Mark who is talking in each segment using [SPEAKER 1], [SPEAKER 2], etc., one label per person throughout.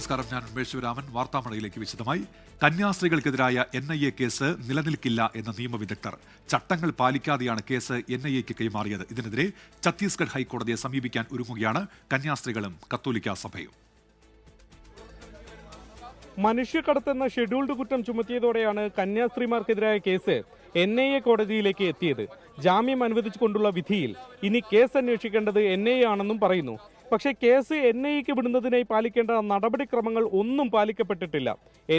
[SPEAKER 1] നമസ്കാരം, ഞാൻ ശിവരാമൻ. വാർത്താമഴയിലേക്ക് വിശദമായി. കന്യാസ്ത്രീകൾക്കെതിരായ NIA കേസ് നിലനിൽക്കില്ല എന്ന നിയമവിദഗ്ധർ. ചട്ടങ്ങൾ പാലിക്കാതെയാണ് കേസ് NIAക്ക് കൈമാറിയത്. ഇതിനെതിരെ ഛത്തീസ്ഗഡ് ഹൈക്കോടതിയെ സമീപിക്കാൻ ഒരുങ്ങുകയാണ് കന്യാസ്ത്രീകളും കത്തോലിക്കാ സഭയും.
[SPEAKER 2] മനുഷ്യക്കടത്തെന്ന ഷെഡ്യൂൾഡ് കുറ്റം ചുമത്തിയതോടെയാണ് കന്യാസ്ത്രീമാർക്കെതിരായ കേസ് NIA കോടതിയിലേക്ക് എത്തിയത്. ജാമ്യം അനുവദിച്ചുകൊണ്ടുള്ള വിധിയിൽ ഇനി കേസ് അന്വേഷിക്കേണ്ടത് NIA ആണെന്നും പറയുന്നു. പക്ഷേ കേസ് NIAക്ക് വിടുന്നതിനായി പാലിക്കേണ്ട നടപടിക്രമങ്ങൾ ഒന്നും പാലിക്കപ്പെട്ടിട്ടില്ല.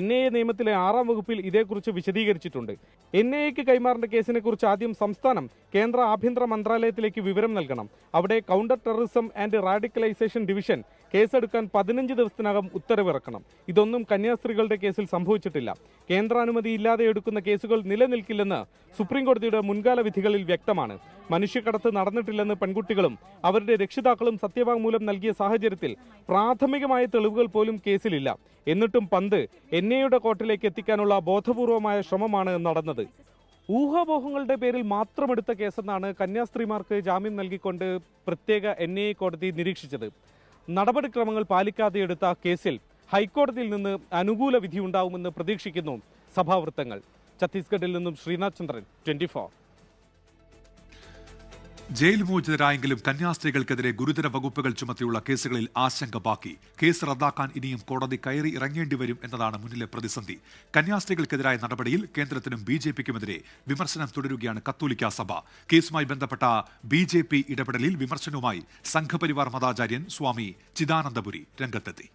[SPEAKER 2] NIA നിയമത്തിലെ 6-ാം വകുപ്പിൽ ഇതേക്കുറിച്ച് വിശദീകരിച്ചിട്ടുണ്ട്. NIAക്ക് കൈമാറേണ്ട കേസിനെ കുറിച്ച് ആദ്യം സംസ്ഥാനം കേന്ദ്ര ആഭ്യന്തര മന്ത്രാലയത്തിലേക്ക് വിവരം നൽകണം. അവിടെ counter terrorism and radicalisation division കേസെടുക്കാൻ 15 ദിവസത്തിനകം ഉത്തരവിറക്കണം. ഇതൊന്നും കന്യാസ്ത്രീകളുടെ കേസിൽ സംഭവിച്ചിട്ടില്ല. കേന്ദ്രാനുമതി ഇല്ലാതെ എടുക്കുന്ന കേസുകൾ നിലനിൽക്കില്ലെന്ന് സുപ്രീം കോടതിയുടെ മുൻകാല വിധികളിൽ വ്യക്തമാണ്. മനുഷ്യക്കടത്ത് നടന്നിട്ടില്ലെന്ന് പെൺകുട്ടികളും അവരുടെ രക്ഷിതാക്കളും സത്യവാങ്മൂലം നൽകിയ സാഹചര്യത്തിൽ പ്രാഥമികമായ തെളിവുകൾ പോലും കേസിലില്ല. എന്നിട്ടും പന്ത് NIAയുടെ കോർട്ടിലേക്ക് എത്തിക്കാനുള്ള ബോധപൂർവമായ ശ്രമമാണ് നടന്നത്. ഊഹാപോഹങ്ങളുടെ പേരിൽ മാത്രമെടുത്ത കേസെന്നാണ് കന്യാസ്ത്രീമാർക്ക് ജാമ്യം നൽകിക്കൊണ്ട് പ്രത്യേക NIA കോടതി നിരീക്ഷിച്ചത്. നടപടിക്രമങ്ങൾ പാലിക്കാതെ എടുത്ത കേസിൽ ഹൈക്കോടതിയിൽ നിന്ന് അനുകൂല വിധി ഉണ്ടാവുമെന്ന് പ്രതീക്ഷിക്കുന്നു സഭാവൃത്തങ്ങൾ. ഛത്തീസ്ഗഡിൽ നിന്നും ശ്രീനാഥ് ചന്ദ്രൻ, 24.
[SPEAKER 1] ജയിൽ മോചിതരായെങ്കിലും കന്യാസ്ത്രീകൾക്കെതിരെ ഗുരുതര വകുപ്പുകൾ ചുമത്തിയുള്ള കേസുകളിൽ ആശങ്ക ബാക്കി. കേസ് റദ്ദാക്കാൻ ഇനിയും കോടതി കയറി ഇറങ്ങേണ്ടി വരും എന്നതാണ് മുന്നിലെ പ്രതിസന്ധി. കന്യാസ്ത്രീകൾക്കെതിരായ നടപടിയിൽ കേന്ദ്രത്തിനും BJPക്കുമെതിരെ വിമർശനം തുടരുകയാണ് കത്തോലിക്കാ സഭ. കേസുമായി ബന്ധപ്പെട്ട BJP ഇടപെടലിൽ വിമർശനവുമായി സംഘപരിവാർ മതാചാര്യൻ സ്വാമി ചിദാനന്ദപുരി രംഗത്തെത്തി.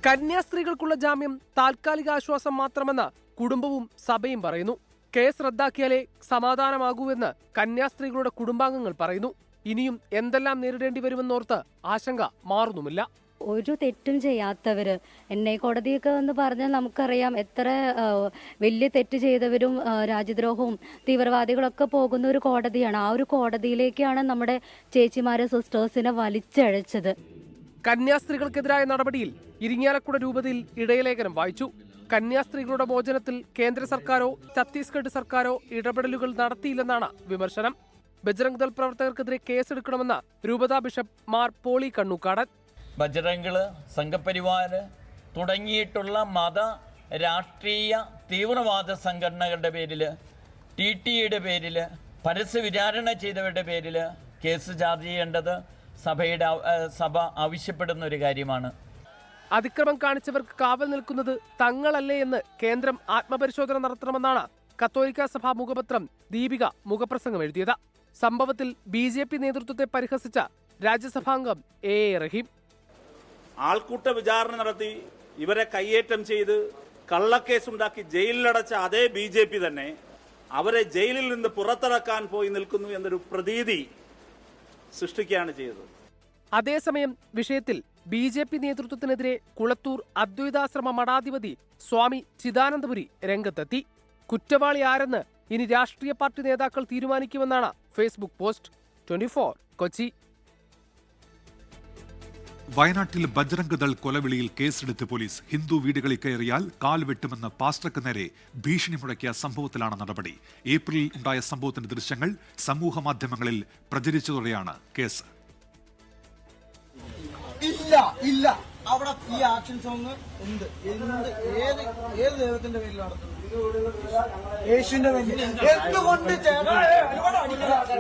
[SPEAKER 3] കന്യാസ്ത്രീകൾക്കുള്ള ജാമ്യം താൽക്കാലിക ആശ്വാസം മാത്രമെന്ന് കുടുംബവും സഭയും പറയുന്നു. കേസ് റദ്ദാക്കിയാലേ സമാധാനമാകൂവെന്ന് കന്യാസ്ത്രീകളുടെ കുടുംബാംഗങ്ങൾ പറയുന്നു. ഇനിയും എന്തെല്ലാം നേരിടേണ്ടി വരുമെന്നോർത്ത് ആശങ്ക മാറുന്നുമില്ല.
[SPEAKER 4] ഒരു തെറ്റും ചെയ്യാത്തവര് NIA കോടതിയൊക്കെ എന്ന് പറഞ്ഞാൽ നമുക്കറിയാം എത്ര വലിയ തെറ്റ് ചെയ്തവരും രാജ്യദ്രോഹവും തീവ്രവാദികളൊക്കെ പോകുന്ന ഒരു കോടതിയാണ്. ആ ഒരു കോടതിയിലേക്കാണ് നമ്മുടെ ചേച്ചിമാരെ സിസ്റ്റേഴ്സിനെ വലിച്ചഴച്ചത്.
[SPEAKER 3] കന്യാസ്ത്രീകൾക്കെതിരായ നടപടിയിൽ ഇരിങ്ങാലക്കുട രൂപതയിൽ ഇടയലേഖനം വായിച്ചു. കന്യാസ്ത്രീകളുടെ മോചനത്തിൽ കേന്ദ്ര സർക്കാരോ ഛത്തീസ്ഗഡ് സർക്കാരോ ഇടപെടലുകൾ നടത്തിയില്ലെന്നാണ് വിമർശനം. ബജ്രംഗ് ദൾ പ്രവർത്തകർക്കെതിരെ കേസെടുക്കണമെന്ന് രൂപതാ ബിഷപ്പ് മാർ പോളി കണ്ണൂക്കാടൻ.
[SPEAKER 5] ബജ്രംഗ്, സംഘപരിവാര് തുടങ്ങിയിട്ടുള്ള മത രാഷ്ട്രീയ തീവ്രവാദ സംഘടനകളുടെ പേരിൽ, TTEയുടെ പേരിൽ, പരസ്യ വിചാരണ ചെയ്തവരുടെ പേരിൽ കേസ് ചാർജ് ചെയ്യേണ്ടത് സഭ ആവശ്യപ്പെടുന്ന ഒരു കാര്യമാണ്.
[SPEAKER 3] അതിക്രമം കാണിച്ചവർക്ക് കാവൽ നിൽക്കുന്നത് തങ്ങളല്ലേ എന്ന് കേന്ദ്രം ആത്മപരിശോധന നടത്തണമെന്നാണ് കത്തോലിക്കാ സഭാ മുഖപത്രം ദീപിക മുഖപ്രസംഗം എഴുതിയത്. സംഭവത്തിൽ BJP നേതൃത്വത്തെ പരിഹസിച്ച രാജ്യസഭാംഗം AA റഹീം,
[SPEAKER 6] ആൾക്കൂട്ട വിചാരണ നടത്തി ഇവരെ കയ്യേറ്റം ചെയ്ത് കള്ളക്കേസുണ്ടാക്കി ജയിലിലടച്ച അതേ BJP തന്നെ അവരെ ജയിലിൽ നിന്ന് പുറത്തിറക്കാൻ പോയി നിൽക്കുന്നു എന്നൊരു പ്രതീതി സൃഷ്ടിക്കുകയാണ് ചെയ്തത്.
[SPEAKER 3] അതേസമയം വിഷയത്തിൽ BJP നേതൃത്വത്തിനെതിരെ കുളത്തൂർ അദ്വൈതാശ്രമ മഠാധിപതി സ്വാമി ചിദാനന്ദപുരി രംഗത്തെത്തി. കുറ്റവാളി ആരെന്ന് ഇനി രാഷ്ട്രീയ പാർട്ടി നേതാക്കൾ തീരുമാനിക്കുമെന്നാണ് ഫേസ്ബുക്ക് പോസ്റ്റ്. 24 കൊച്ചി.
[SPEAKER 1] വയനാട്ടിൽ ബജ്രംഗ് ദൾ കൊലവിളിയിൽ കേസെടുത്ത് പോലീസ്. ഹിന്ദു വീടുകളിൽ കയറിയാൽ കാൽ വെട്ടുമെന്ന് പാസ്റ്റർക്ക് നേരെ ഭീഷണി മുഴക്കിയ സംഭവത്തിലാണ് നടപടി. ഏപ്രിലിൽ ഉണ്ടായ സംഭവത്തിന്റെ ദൃശ്യങ്ങൾ സമൂഹ മാധ്യമങ്ങളിൽ പ്രചരിച്ചതോടെയാണ് കേസ്.
[SPEAKER 7] ഇല്ല അവിടെ ഈ ആക്ഷൻസ് ഒന്ന് ഏത് ദൈവത്തിന്റെ പേരിൽ നടത്തുന്നു? യേശുവിന്റെ പേരിൽ.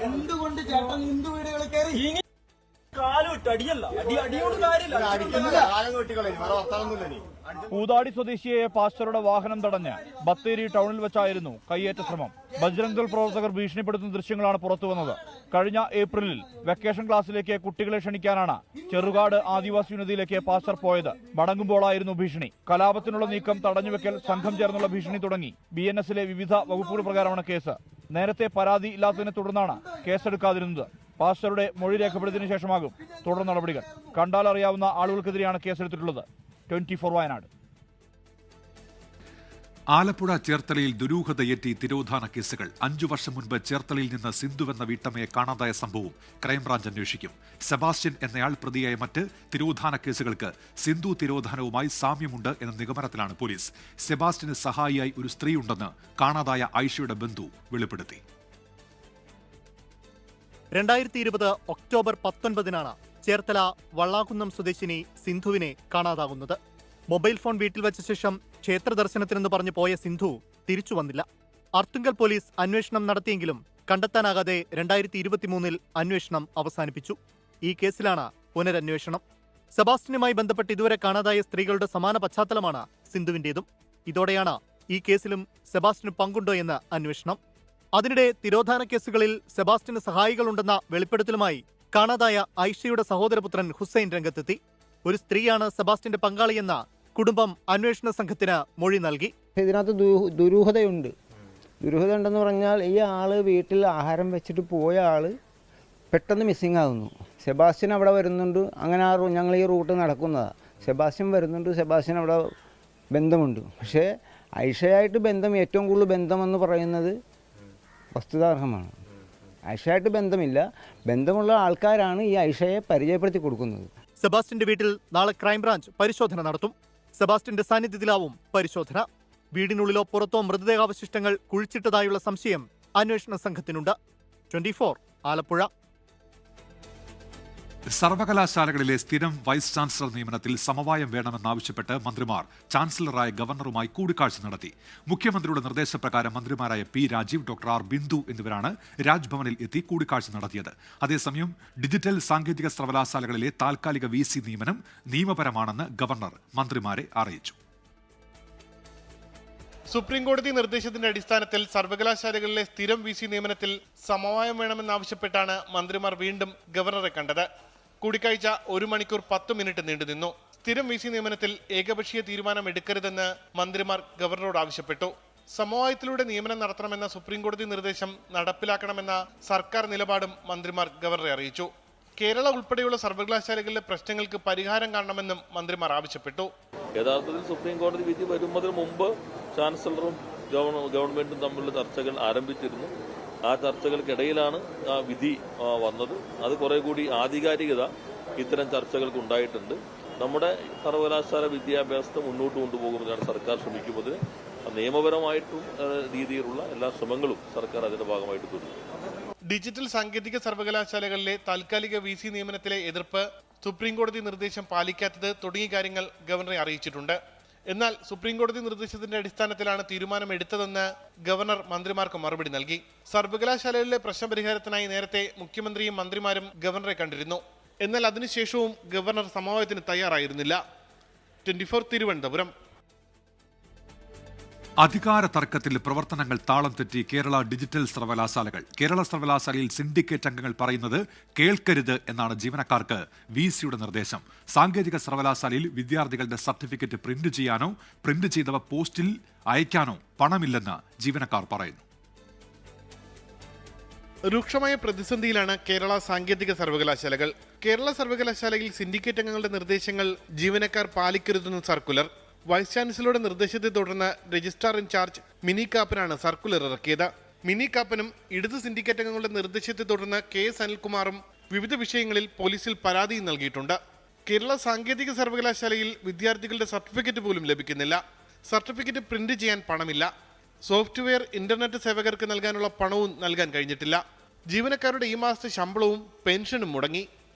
[SPEAKER 7] എന്തുകൊണ്ട് ചേട്ടൻ ഹിന്ദു വീടുകളിൽ കയറി
[SPEAKER 8] പൂതാടി സ്വദേശിയായ പാസ്റ്ററുടെ വാഹനം തടഞ്ഞ് ബത്തേരി ടൗണിൽ വെച്ചായിരുന്നു കയ്യേറ്റ ശ്രമം. ബജ്രംഗ് ദൾ പ്രവർത്തകർ ഭീഷണിപ്പെടുത്തുന്ന ദൃശ്യങ്ങളാണ് പുറത്തുവന്നത്. കഴിഞ്ഞ ഏപ്രിലിൽ വെക്കേഷൻ ക്ലാസ്സിലേക്ക് കുട്ടികളെ ക്ഷണിക്കാനാണ് ചെറുകാട് ആദിവാസി ഉന്നതിയിലേക്ക് പാസ്റ്റർ പോയത്. മടങ്ങുമ്പോഴായിരുന്നു ഭീഷണി. കലാപത്തിനുള്ള നീക്കം തടഞ്ഞുവെക്കൽ, സംഘം ചേർന്നുള്ള ഭീഷണി തുടങ്ങി BNSലെ വിവിധ വകുപ്പുകൾ പ്രകാരമാണ് കേസ്. നേരത്തെ പരാതി ഇല്ലാത്തതിനെ തുടർന്നാണ് കേസെടുക്കാതിരുന്നത്. പാസ്റ്ററുടെ മൊഴി രേഖപ്പെടുത്തിയതിനു ശേഷമാകും തുടർ നടപടികൾ. കണ്ടാലറിയാവുന്ന ആളുകൾക്കെതിരെയാണ് കേസെടുത്തിട്ടുള്ളത്. 24 വയനാട്.
[SPEAKER 1] ആലപ്പുഴ ചേർത്തലയിൽ ദുരൂഹതയെത്തി തിരോധാന കേസുകൾ. 5 വർഷം മുൻപ് ചേർത്തലയിൽ നിന്ന് സിന്ധുവെന്ന വീട്ടമ്മയെ കാണാതായ സംഭവം ക്രൈംബ്രാഞ്ച് അന്വേഷിക്കും. സെബാസ്റ്റ്യൻ എന്നയാൾ പ്രതിയായ മറ്റ് തിരോധാന കേസുകൾക്ക് സിന്ധു തിരോധാനവുമായി സാമ്യമുണ്ട് എന്ന നിഗമനത്തിലാണ് പോലീസ്. സെബാസ്റ്റ്യന് സഹായിയായി ഒരു സ്ത്രീയുണ്ടെന്ന് കാണാതായ ആയിഷയുടെ ബന്ധു വെളിപ്പെടുത്തി.
[SPEAKER 9] 2020 ഒക്ടോബർ 19-നാണ് ചേർത്തല വള്ളാകുന്നം സ്വദേശിനി സിന്ധുവിനെ കാണാതാകുന്നത്. മൊബൈൽ ഫോൺ വീട്ടിൽ വെച്ച ശേഷം ക്ഷേത്ര ദർശനത്തിനെന്ന് പറഞ്ഞു പോയ സിന്ധു തിരിച്ചു വന്നില്ല. അർത്തുങ്കൽ പോലീസ് അന്വേഷണം നടത്തിയെങ്കിലും കണ്ടെത്താനാകാതെ 2023 അന്വേഷണം അവസാനിപ്പിച്ചു. ഈ കേസിലാണ് പുനരന്വേഷണം. സെബാസ്റ്റ്യനുമായി ബന്ധപ്പെട്ട് ഇതുവരെ കാണാതായ സ്ത്രീകളുടെ സമാന പശ്ചാത്തലമാണ് സിന്ധുവിന്റേതും. ഇതോടെയാണ് ഈ കേസിലും സെബാസ്റ്റ്യന് പങ്കുണ്ടോ എന്ന് അന്വേഷണം. അതിനിടെ തിരോധാന കേസുകളിൽ സെബാസ്റ്റ്യന് സഹായികളുണ്ടെന്ന വെളിപ്പെടുത്തലുമായി കാണാതായ ഐഷയുടെ സഹോദരപുത്രൻ ഹുസൈൻ രംഗത്തെത്തി. ഒരു സ്ത്രീയാണ് സെബാസ്റ്റ്യന്റെ പങ്കാളിയെന്ന കുടുംബം അന്വേഷണ സംഘത്തിന് മൊഴി നൽകി.
[SPEAKER 10] ഇതിനകത്ത് ദുരൂഹതയുണ്ട്. ദുരൂഹത ഉണ്ടെന്ന് പറഞ്ഞാൽ ഈ ആള് വീട്ടിൽ ആഹാരം വെച്ചിട്ട് പോയ ആള് പെട്ടെന്ന് മിസ്സിംഗ് ആകുന്നു. സെബാസ്റ്റ്യൻ അവിടെ വരുന്നുണ്ട്. അങ്ങനെ ഞങ്ങൾ ഈ റൂട്ട് നടക്കുന്നതാണ്. സെബാസ്റ്റ്യൻ വരുന്നുണ്ട്, സെബാസ്റ്റ്യൻ അവിടെ ബന്ധമുണ്ട്. പക്ഷേ ഐഷയായിട്ട് ബന്ധം, ഏറ്റവും കൂടുതൽ ബന്ധമെന്ന് പറയുന്നത് വസ്തുതാർഹമാണ്. ഐഷയായിട്ട് ബന്ധമില്ല. ബന്ധമുള്ള ആൾക്കാരാണ് ഈ ഐഷയെ പരിചയപ്പെടുത്തി കൊടുക്കുന്നത്.
[SPEAKER 9] സെബാസ്റ്റ്യന്റെ വീട്ടിൽ നാളെ ക്രൈംബ്രാഞ്ച് പരിശോധന നടത്തും. സെബാസ്റ്റ്യന്റെ സാന്നിധ്യത്തിലാവും പരിശോധന. വീടിനുള്ളിലോ പുറത്തോ മൃതദേഹാവശിഷ്ടങ്ങൾ കുഴിച്ചിട്ടതായുള്ള സംശയം അന്വേഷണ സംഘത്തിനുണ്ട്. 24 ആലപ്പുഴ.
[SPEAKER 1] സർവകലാശാലകളിലെ സ്ഥിരം വൈസ് ചാൻസലർ നിയമനത്തിൽ സമവായം വേണമെന്നാവശ്യപ്പെട്ട് മന്ത്രിമാർ ചാൻസലറായ ഗവർണറുമായി കൂടിക്കാഴ്ച നടത്തി. മുഖ്യമന്ത്രിയുടെ നിർദ്ദേശപ്രകാരം മന്ത്രിമാരായ P Rajeev, doctor R Bindu എന്നിവരാണ് രാജ്ഭവനിൽ എത്തി കൂടിക്കാഴ്ച നടത്തിയത്. അതേസമയം ഡിജിറ്റൽ സാങ്കേതിക സർവകലാശാലകളിലെ താൽക്കാലിക VC നിയമനം നിയമപരമാണെന്ന് ഗവർണർ മന്ത്രിമാരെ അറിയിച്ചു.
[SPEAKER 11] സുപ്രീംകോടതി നിർദ്ദേശത്തിന്റെ അടിസ്ഥാനത്തിൽ സർവകലാശാലകളിലെ സ്ഥിരം VC നിയമനത്തിൽ സമവായം വേണമെന്നാവശ്യപ്പെട്ടാണ് മന്ത്രിമാർ വീണ്ടും ഗവർണറെ കണ്ടത്. കൂടിക്കാഴ്ച 1 മണിക്കൂർ 10 മിനിറ്റ് നീണ്ടുനിന്നു. സ്ഥിരം VC നിയമനത്തിൽ ഏകപക്ഷീയ തീരുമാനം എടുക്കരുതെന്ന് മന്ത്രിമാർ ഗവർണറോട് ആവശ്യപ്പെട്ടു. സമവായത്തിലൂടെ നിയമനം നടത്തണമെന്ന സുപ്രീംകോടതി നിർദ്ദേശം നടപ്പിലാക്കണമെന്ന സർക്കാർ നിലപാടും മന്ത്രിമാർ ഗവർണറെ അറിയിച്ചു. കേരള ഉൾപ്പെടെയുള്ള സർവകലാശാലകളിലെ പ്രശ്നങ്ങൾക്ക് പരിഹാരം കാണണമെന്നും മന്ത്രിമാർ ആവശ്യപ്പെട്ടു.
[SPEAKER 12] യഥാർത്ഥത്തിൽ സുപ്രീംകോടതി വിധി വരുന്നതിന് മുമ്പ് ചാൻസലറും ഗവൺമെന്റും തമ്മിലുള്ള ചർച്ചകൾ ആരംഭിച്ചിരുന്നു. ആ ചർച്ചകൾക്കിടയിലാണ് ആ വിധി വന്നത്. അത് കുറെ കൂടി ആധികാരികത ഇത്തരം ചർച്ചകൾക്ക് ഉണ്ടായിട്ടുണ്ട്. നമ്മുടെ സർവകലാശാല വിദ്യാഭ്യാസത്തെ മുന്നോട്ട് കൊണ്ടുപോകുന്നതിനാണ് സർക്കാർ ശ്രമിക്കുന്നത്. നിയമപരമായിട്ടും രീതിയിലുള്ള എല്ലാ ശ്രമങ്ങളും സർക്കാർ അതിന്റെ ഭാഗമായിട്ട് തുടരും.
[SPEAKER 11] ഡിജിറ്റൽ സാങ്കേതിക സർവകലാശാലകളിലെ താൽക്കാലിക VC നിയമനത്തിലെ എതിർപ്പ്, സുപ്രീംകോടതി നിർദ്ദേശം പാലിക്കാത്തത് തുടങ്ങിയ കാര്യങ്ങൾ ഗവർണറെ അറിയിച്ചിട്ടുണ്ട്. എന്നാൽ സുപ്രീംകോടതി നിർദ്ദേശത്തിന്റെ അടിസ്ഥാനത്തിലാണ് തീരുമാനം എടുത്തതെന്ന് ഗവർണർ മന്ത്രിമാർക്ക് മറുപടി നൽകി. സർവകലാശാലകളിലെ പ്രശ്നപരിഹാരത്തിനായി നേരത്തെ മുഖ്യമന്ത്രിയും മന്ത്രിമാരും ഗവർണറെ കണ്ടിരുന്നു. എന്നാൽ അതിനുശേഷവും ഗവർണർ സമവായത്തിന് തയ്യാറായിരുന്നില്ല. 24 തിരുവനന്തപുരം.
[SPEAKER 1] അധികാര തർക്കത്തിൽ പ്രവർത്തനങ്ങൾ താളം തെറ്റി കേരള ഡിജിറ്റൽ സർവകലാശാലകൾ. കേരള സർവകലാശാലയിൽ സിൻഡിക്കേറ്റ് അംഗങ്ങൾ പറയുന്നത് കേൾക്കരുത് എന്നാണ് ജീവനക്കാർക്ക് VCയുടെ നിർദ്ദേശം. സാങ്കേതിക സർവകലാശാലയിൽ വിദ്യാർത്ഥികളുടെ സർട്ടിഫിക്കറ്റ് പ്രിന്റ് ചെയ്യാനോ പ്രിന്റ് ചെയ്തവ പോസ്റ്റിൽ അയക്കാനോ പണമില്ലെന്ന് ജീവനക്കാർ പറയുന്നു.
[SPEAKER 11] രൂക്ഷമായ പ്രതിസന്ധിയിലാണ് കേരള സാങ്കേതിക സർവകലാശാലകൾ. കേരള സർവകലാശാലയിൽ സിൻഡിക്കേറ്റ് അംഗങ്ങളുടെ നിർദ്ദേശങ്ങൾ ജീവനക്കാർ പാലിക്കരുതെന്ന് സർക്കുലർ. വൈസ് ചാൻസലറുടെ നിർദ്ദേശത്തെ തുടർന്ന് രജിസ്ട്രാർ ഇൻചാർജ് മിനി കാപ്പനാണ് സർക്കുലർ ഇറക്കിയത്. മിനി കാപ്പനും ഇടത് സിൻഡിക്കേറ്റ് അംഗങ്ങളുടെ നിർദ്ദേശത്തെ തുടർന്ന് KS അനിൽകുമാറും വിവിധ വിഷയങ്ങളിൽ പോലീസിൽ പരാതിയും നൽകിയിട്ടുണ്ട്. കേരള സാങ്കേതിക സർവകലാശാലയിൽ വിദ്യാർത്ഥികളുടെ സർട്ടിഫിക്കറ്റ് പോലും ലഭിക്കുന്നില്ല. സർട്ടിഫിക്കറ്റ് പ്രിന്റ് ചെയ്യാൻ പണമില്ല. സോഫ്റ്റ്വെയർ ഇന്റർനെറ്റ് സേവകർക്ക് നൽകാനുള്ള പണവും നൽകാൻ കഴിഞ്ഞിട്ടില്ല. ജീവനക്കാരുടെ ഈ മാസത്തെ ശമ്പളവും പെൻഷനും മുടങ്ങി.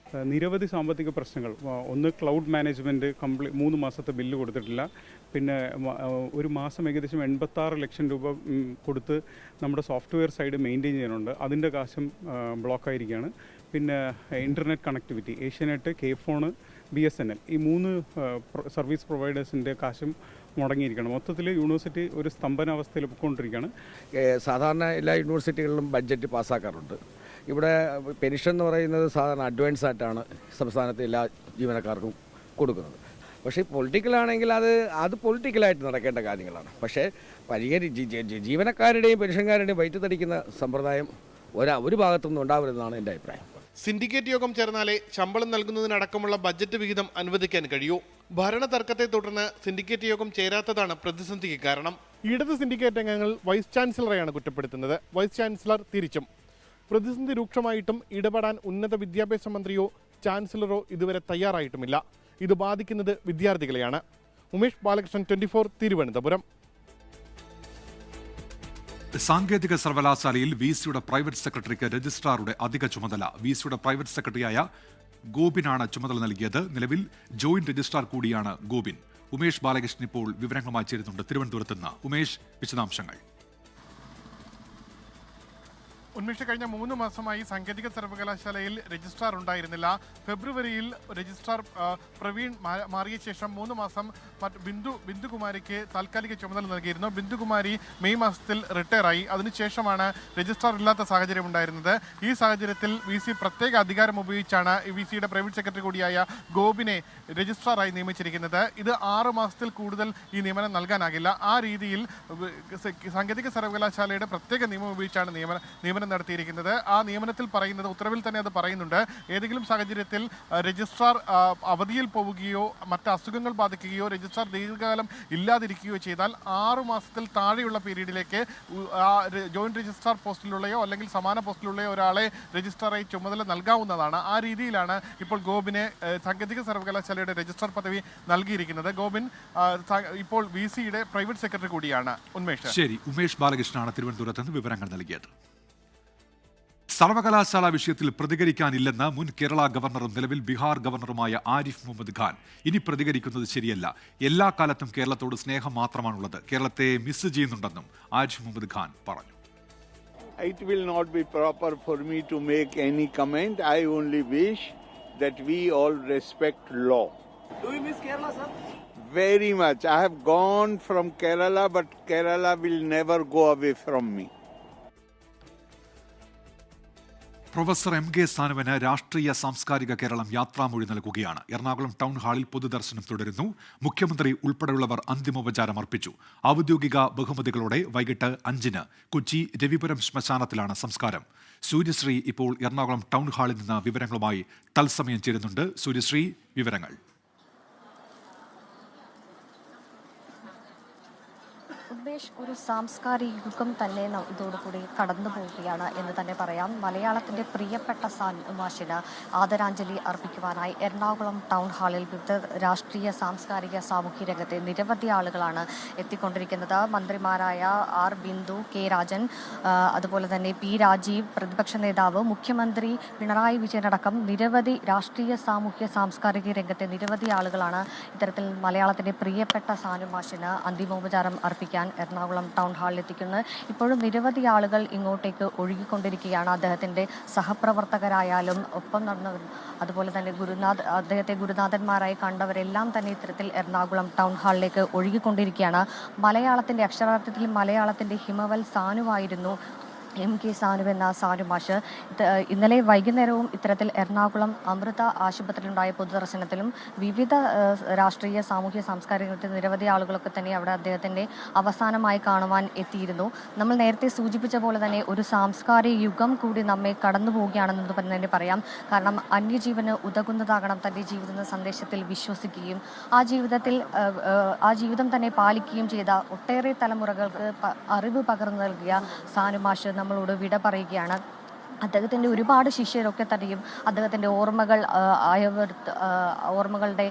[SPEAKER 2] നിരവധി സാമ്പത്തിക പ്രശ്നങ്ങൾ. ഒന്ന്, ക്ലൗഡ് മാനേജ്മെൻറ്റ് 3 മാസത്തെ ബില്ല് കൊടുത്തിട്ടില്ല. പിന്നെ ഒരു മാസം ഏകദേശം 86 ലക്ഷം രൂപ കൊടുത്ത് നമ്മുടെ സോഫ്റ്റ്വെയർ സൈഡ് മെയിൻറ്റെയിൻ ചെയ്യാനുണ്ട്. അതിൻ്റെ കാശും ബ്ലോക്കായിരിക്കുകയാണ്. പിന്നെ internet connectivity, Asianet, K-FON, BSNL ഈ 3 സർവീസ് പ്രൊവൈഡേഴ്സിൻ്റെ കാശും മുടങ്ങിയിരിക്കുകയാണ്. മൊത്തത്തിൽ യൂണിവേഴ്സിറ്റി ഒരു സ്തംഭനാവസ്ഥയിൽ പോയിക്കൊണ്ടിരിക്കുകയാണ്.
[SPEAKER 13] സാധാരണ എല്ലാ യൂണിവേഴ്സിറ്റികളിലും ബഡ്ജറ്റ് പാസ്സാക്കാറുണ്ട്. ഇവിടെ പെൻഷൻ എന്ന് പറയുന്നത് സാധാരണ അഡ്വാൻസ് ആയിട്ടാണ് സംസ്ഥാനത്തെ എല്ലാ ജീവനക്കാർക്കും കൊടുക്കുന്നത്. പക്ഷേ പൊളിറ്റിക്കലാണെങ്കിൽ അത് പൊളിറ്റിക്കലായിട്ട് നടക്കേണ്ട കാര്യങ്ങളാണ്. പക്ഷേ ജീവനക്കാരുടെയും പെൻഷൻകാരുടെയും വയറ്റ് തടിക്കുന്ന സമ്പ്രദായം ഒരു ഭാഗത്തുനിന്നും ഉണ്ടാവരുതെന്നാണ് എൻ്റെ അഭിപ്രായം.
[SPEAKER 11] സിൻഡിക്കേറ്റ് യോഗം ചേർന്നാലേ ശമ്പളം നൽകുന്നതിനടക്കമുള്ള ബജറ്റ് വിഹിതം അനുവദിക്കാൻ കഴിയൂ. ഭരണ തർക്കത്തെ തുടർന്ന് സിൻഡിക്കേറ്റ് യോഗം ചേരാത്തതാണ് പ്രതിസന്ധിക്ക് കാരണം. ഇടത് സിൻഡിക്കേറ്റ് അംഗങ്ങൾ വൈസ് ചാൻസലറെയാണ് കുറ്റപ്പെടുത്തുന്നത്. വൈസ് ചാൻസലർ തിരിച്ചും. പ്രതിസന്ധി രൂക്ഷമായിട്ടും ഇടപെടാൻ ഉന്നത വിദ്യാഭ്യാസ മന്ത്രിയോ ചാൻസലറോ ഇതുവരെ തയ്യാറായിട്ടുമില്ല. ഇത് ബാധിക്കുന്നത് വിദ്യാർത്ഥികളെയാണ്. ഉമേഷ് ബാലകൃഷ്ണൻ, 24 തിരുവനന്തപുരം.
[SPEAKER 1] സാങ്കേതിക സർവകലാശാലയിൽ VCയുടെ പ്രൈവറ്റ് സെക്രട്ടറിക്ക് രജിസ്ട്രാറുടെ അധിക ചുമതല. VCയുടെ പ്രൈവറ്റ് സെക്രട്ടറിയായ ഗോപിനാണ് ചുമതല നൽകിയത്. നിലവിൽ ജോയിന്റ് രജിസ്ട്രാർ കൂടിയാണ് ഗോപിൻ. ഉമേഷ് ബാലകൃഷ്ണൻ ഇപ്പോൾ വിവരങ്ങളുമായി ചേരുന്നുണ്ട് തിരുവനന്തപുരത്ത് നിന്ന്. ഉമേഷ്, വിശദാംശങ്ങൾ.
[SPEAKER 11] ഉന്മേഷ്, കഴിഞ്ഞ 3 മാസമായി സാങ്കേതിക സർവകലാശാലയിൽ രജിസ്ട്രാർ ഉണ്ടായിരുന്നില്ല. ഫെബ്രുവരിയിൽ രജിസ്ട്രാർ പ്രവീൺ മാറിയ ശേഷം 3 മാസം ബിന്ദുകുമാരിക്ക് താൽക്കാലിക ചുമതല നൽകിയിരുന്നു. ബിന്ദുകുമാരി മെയ് മാസത്തിൽ റിട്ടയറായി. അതിനുശേഷമാണ് രജിസ്ട്രാർ ഇല്ലാത്ത സാഹചര്യം ഉണ്ടായിരുന്നത്. ഈ സാഹചര്യത്തിൽ VC പ്രത്യേക അധികാരം ഉപയോഗിച്ചാണ് VCയുടെ പ്രൈവറ്റ് സെക്രട്ടറി കൂടിയായ ഗോപിനെ രജിസ്ട്രാറായി നിയമിച്ചിരിക്കുന്നത്. ഇത് 6 മാസത്തിൽ കൂടുതൽ ഈ നിയമനം നൽകാനാകില്ല. ആ രീതിയിൽ സാങ്കേതിക സർവകലാശാലയുടെ പ്രത്യേക നിയമം ഉപയോഗിച്ചാണ് നിയമനം നടത്തിയിരിക്കുന്നത്. ആ നിയമനത്തിൽ പറയുന്നത്, ഉത്തരവിൽ തന്നെ അത് പറയുന്നുണ്ട്, ഏതെങ്കിലും സാഹചര്യത്തിൽ രജിസ്ട്രാർ അവധിയിൽ പോവുകയോ മറ്റ് അസുഖങ്ങൾ ബാധിക്കുകയോ രജിസ്ട്രാർ ദീർഘകാലം ഇല്ലാതിരിക്കുകയോ ചെയ്താൽ 6 മാസത്തിൽ താഴെയുള്ള പീരീഡിലേക്ക് ജോയിന്റ് രജിസ്ട്രാർ പോസ്റ്റിലുള്ളയോ അല്ലെങ്കിൽ സമാന പോസ്റ്റിലുള്ളയോ ഒരാളെ രജിസ്ട്രാറായി ചുമതല നൽകാവുന്നതാണ്. ആ രീതിയിലാണ് ഇപ്പോൾ ഗോപിനെ സാങ്കേതിക സർവകലാശാലയുടെ രജിസ്ട്രാർ പദവി നൽകിയിരിക്കുന്നത്. ഗോപിൻ ഇപ്പോൾ VCയുടെ പ്രൈവറ്റ് സെക്രട്ടറി കൂടിയാണ്. ഉന്മേഷ്.
[SPEAKER 1] ശരി, ഉമേഷ് ബാലകൃഷ്ണനാണ് തിരുവനന്തപുരത്ത് നിന്ന് വിവരങ്ങൾ നൽകിയത്. സർവകലാശാല വിഷയത്തിൽ പ്രതികരിക്കാനില്ലെന്ന് മുൻ കേരള ഗവർണറും നിലവിൽ ബീഹാർ ഗവർണറുമായ ആരിഫ് മുഹമ്മദ് ഖാൻ. ഇനി പ്രതികരിക്കുന്നത് ശരിയല്ല. എല്ലാ കാലത്തും കേരളത്തോട് സ്നേഹം മാത്രമാണുള്ളത്. കേരളത്തെ മിസ് ചെയ്യുന്നുണ്ടെന്നും ആരിഫ് മുഹമ്മദ് ഖാൻ പറഞ്ഞു.
[SPEAKER 14] It will not be proper for me to make any comment. I only wish that we all respect law.
[SPEAKER 7] Do you miss Kerala, sir?
[SPEAKER 14] Very much. I have gone from Kerala, but Kerala will never go away from me.
[SPEAKER 1] Professor MK സാനുവിന് രാഷ്ട്രീയ സാംസ്കാരിക കേരളം യാത്രാമൊഴി നൽകുകയാണ്. Ernakulam town ഹാളിൽ പൊതുദർശനം തുടരുന്നു. മുഖ്യമന്ത്രി ഉൾപ്പെടെയുള്ളവർ അന്തിമോപചാരം അർപ്പിച്ചു. ഔദ്യോഗിക ബഹുമതികളോടെ വൈകിട്ട് 5-ന് കൊച്ചി രവിപുരം ശ്മശാനത്തിലാണ് സംസ്കാരം. സൂര്യശ്രീ ഇപ്പോൾ എറണാകുളം ടൗൺ ഹാളിൽ നിന്ന് വിവരങ്ങളുമായി തത്സമയം ചേരുന്നുണ്ട്. സൂര്യശ്രീ, വിവരങ്ങൾ.
[SPEAKER 15] ഉന്മേഷ്, ഒരു സാംസ്കാരിക യുഗം തന്നെ ഇതോടുകൂടി കടന്നു പോവുകയാണ് എന്ന് തന്നെ പറയാം. മലയാളത്തിൻ്റെ പ്രിയപ്പെട്ട മാഷിന് ആദരാഞ്ജലി അർപ്പിക്കുവാനായി എറണാകുളം ടൗൺ ഹാളിൽ വിവിധ രാഷ്ട്രീയ സാംസ്കാരിക സാമൂഹ്യ രംഗത്തെ നിരവധി ആളുകളാണ് എത്തിക്കൊണ്ടിരിക്കുന്നത്. മന്ത്രിമാരായ R ബിന്ദു, K രാജൻ, അതുപോലെ തന്നെ P രാജീവ്, പ്രതിപക്ഷ നേതാവ്, മുഖ്യമന്ത്രി പിണറായി വിജയനടക്കം നിരവധി രാഷ്ട്രീയ സാമൂഹ്യ സാംസ്കാരിക രംഗത്തെ നിരവധി ആളുകളാണ് ഇത്തരത്തിൽ മലയാളത്തിൻ്റെ പ്രിയപ്പെട്ട സാനു മാഷിന് അന്തിമോപചാരം അർപ്പിക്കാൻ എറണാകുളം ടൗൺ ഹാളിൽ എത്തിക്കുന്നത്. ഇപ്പോഴും നിരവധി ആളുകൾ ഇങ്ങോട്ടേക്ക് ഒഴുകിക്കൊണ്ടിരിക്കുകയാണ്. അദ്ദേഹത്തിൻ്റെ സഹപ്രവർത്തകരായാലും ഒപ്പം നടന്നവർ, അതുപോലെ തന്നെ അദ്ദേഹത്തെ ഗുരുനാഥന്മാരായി കണ്ടവരെല്ലാം തന്നെ ഇത്തരത്തിൽ എറണാകുളം ടൗൺ ഹാളിലേക്ക് ഒഴുകിക്കൊണ്ടിരിക്കുകയാണ്. മലയാളത്തിൻ്റെ അക്ഷരാർത്ഥത്തിൽ മലയാളത്തിൻ്റെ ഹിമവൽ സാനുവായിരുന്നു MK സാനു എന്ന സാനു മാഷ്. ഇന്നലെ വൈകുന്നേരവും ഇത്തരത്തിൽ എറണാകുളം അമൃത ആശുപത്രിയിലുണ്ടായ പൊതുദർശനത്തിലും വിവിധ രാഷ്ട്രീയ സാമൂഹ്യ സാംസ്കാരിക നിരവധി ആളുകളൊക്കെ തന്നെ അവിടെ അദ്ദേഹത്തിൻ്റെ അവസാനമായി കാണുവാൻ എത്തിയിരുന്നു. നമ്മൾ നേരത്തെ സൂചിപ്പിച്ച പോലെ തന്നെ ഒരു സാംസ്കാരിക യുഗം കൂടി നമ്മെ കടന്നു പോവുകയാണെന്ന് തന്നെ പറയാം. കാരണം അന്യജീവന് ഉതകുന്നതാകണം തൻ്റെ ജീവിത സന്ദേശത്തിൽ വിശ്വസിക്കുകയും ആ ജീവിതം തന്നെ പാലിക്കുകയും ചെയ്ത ഒട്ടേറെ തലമുറകൾക്ക് അറിവ് പകർന്നു നൽകിയ സാനു മാഷ് നമ്മളോട് വിട പറയുകയാണ്. അദ്ദേഹത്തിൻ്റെ ഒരുപാട് ശിഷ്യരൊക്കെ തന്നെയും അദ്ദേഹത്തിൻ്റെ ഓർമ്മകളുടെ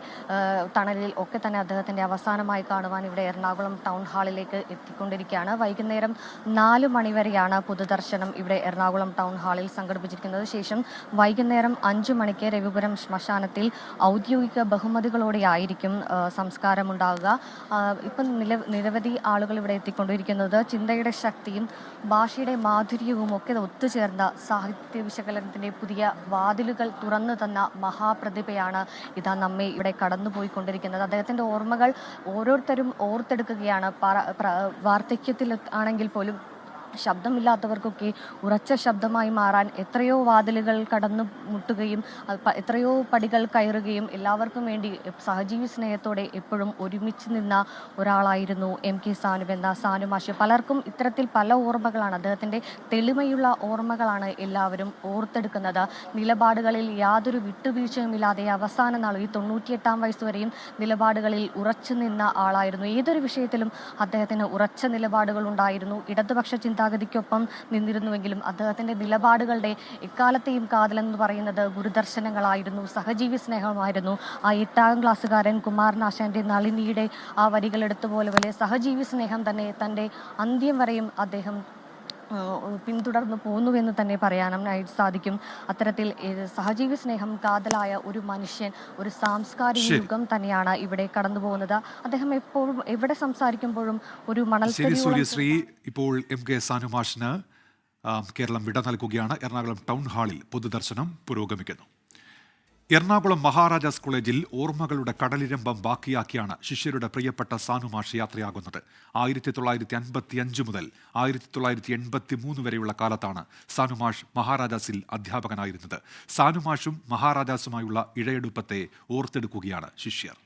[SPEAKER 15] തണലിൽ ഒക്കെ തന്നെ അദ്ദേഹത്തിൻ്റെ അവസാനമായി കാണുവാൻ ഇവിടെ എറണാകുളം ടൗൺ ഹാളിലേക്ക് എത്തിക്കൊണ്ടിരിക്കുകയാണ്. വൈകുന്നേരം 4 മണിവരെയാണ് പൊതുദർശനം ഇവിടെ എറണാകുളം ടൗൺ ഹാളിൽ സംഘടിപ്പിച്ചിരിക്കുന്നത്. ശേഷം വൈകുന്നേരം 5 മണിക്ക് രവിപുരം ശ്മശാനത്തിൽ ഔദ്യോഗിക ബഹുമതികളോടെയായിരിക്കും സംസ്കാരമുണ്ടാവുക. ഇപ്പം നിരവധി ആളുകൾ ഇവിടെ എത്തിക്കൊണ്ടിരിക്കുന്നത് ചിന്തയുടെ ശക്തിയും ഭാഷയുടെ മാധുര്യവും ഒക്കെ ഒത്തുചേർന്ന സാഹിത്യ വിശകലനത്തിൻ്റെ പുതിയ വാതിലുകൾ തുറന്നു തന്ന മഹാപ്രതിഭയാണ് ഇതാ നമ്മെ ഇവിടെ കടന്നുപോയിക്കൊണ്ടിരിക്കുന്നത്. അദ്ദേഹത്തിൻ്റെ ഓർമ്മകൾ ഓരോരുത്തരും ഓർത്തെടുക്കുകയാണ്. വാർദ്ധക്യത്തിൽ ആണെങ്കിൽ പോലും ശബ്ദമില്ലാത്തവർക്കൊക്കെ ഉറച്ച ശബ്ദമായി മാറാൻ എത്രയോ വാതിലുകൾ കടന്നു മുട്ടുകയും എത്രയോ പടികൾ കയറുകയും എല്ലാവർക്കും വേണ്ടി സഹജീവി സ്നേഹത്തോടെ എപ്പോഴും ഒരുമിച്ച് നിന്ന ഒരാളായിരുന്നു MK സാനു എന്ന സാനു മാഷ്. പലർക്കും ഇത്തരത്തിൽ പല ഓർമ്മകളാണ്, അദ്ദേഹത്തിൻ്റെ തെളിമയുള്ള ഓർമ്മകളാണ് എല്ലാവരും ഓർത്തെടുക്കുന്നത്. നിലപാടുകളിൽ യാതൊരു വിട്ടുവീഴ്ചയുമില്ലാതെ അവസാന നാൾ ഈ 98-ാം വയസ്സുവരെയും നിലപാടുകളിൽ ഉറച്ചു നിന്ന ആളായിരുന്നു. ഏതൊരു വിഷയത്തിലും അദ്ദേഹത്തിന് ഉറച്ച നിലപാടുകൾ ഉണ്ടായിരുന്നു. ഇടതുപക്ഷ ചിന്താഗതിക്കൊപ്പം നിന്നിരുന്നുവെങ്കിലും അദ്ദേഹത്തിൻ്റെ നിലപാടുകളുടെ എക്കാലത്തെയും കാതലെന്ന് പറയുന്നത് ഗുരുദർശനങ്ങളായിരുന്നു, സഹജീവി സ്നേഹമായിരുന്നു. ആ 8-ാം ക്ലാസ്സുകാരൻ കുമാരനാശാൻ്റെ നളിനിയുടെ ആ വരികൾ എടുത്തുപോലെ സഹജീവി സ്നേഹം തന്നെ തൻ്റെ അന്ത്യം വരെയും അദ്ദേഹം പിന്തുടർന്നു പോന്നുവെന്ന് തന്നെ പറയാനായിട്ട് സാധിക്കും. അത്തരത്തിൽ സഹജീവി സ്നേഹം കാതലായ ഒരു മനുഷ്യൻ, ഒരു സാംസ്കാരിക യുഗം തന്നെയാണ് ഇവിടെ കടന്നു പോകുന്നത്. അദ്ദേഹം എപ്പോഴും എവിടെ സംസാരിക്കുമ്പോഴും ഒരു
[SPEAKER 1] സൂര്യശ്രീ ഇപ്പോൾ MK സാനുമാഷിന് കേരളം വിട നൽകുകയാണ്. എറണാകുളം ടൗൺ ഹാളിൽ പൊതുദർശനം പുരോഗമിക്കുന്നു. എറണാകുളം മഹാരാജാസ് കോളേജിൽ ഓർമ്മകളുടെ കടലിരമ്പം ബാക്കിയാക്കിയാണ് ശിഷ്യരുടെ പ്രിയപ്പെട്ട സാനുമാഷ് യാത്രയാകുന്നത്. 1955 മുതൽ 1983 വരെയുള്ള കാലത്താണ് സാനുമാഷ് മഹാരാജാസിൽ അധ്യാപകനായിരുന്നത്. സാനുമാഷും മഹാരാജാസുമായുള്ള ഇഴയെടുപ്പത്തെ ഓർത്തെടുക്കുകയാണ് ശിഷ്യർ.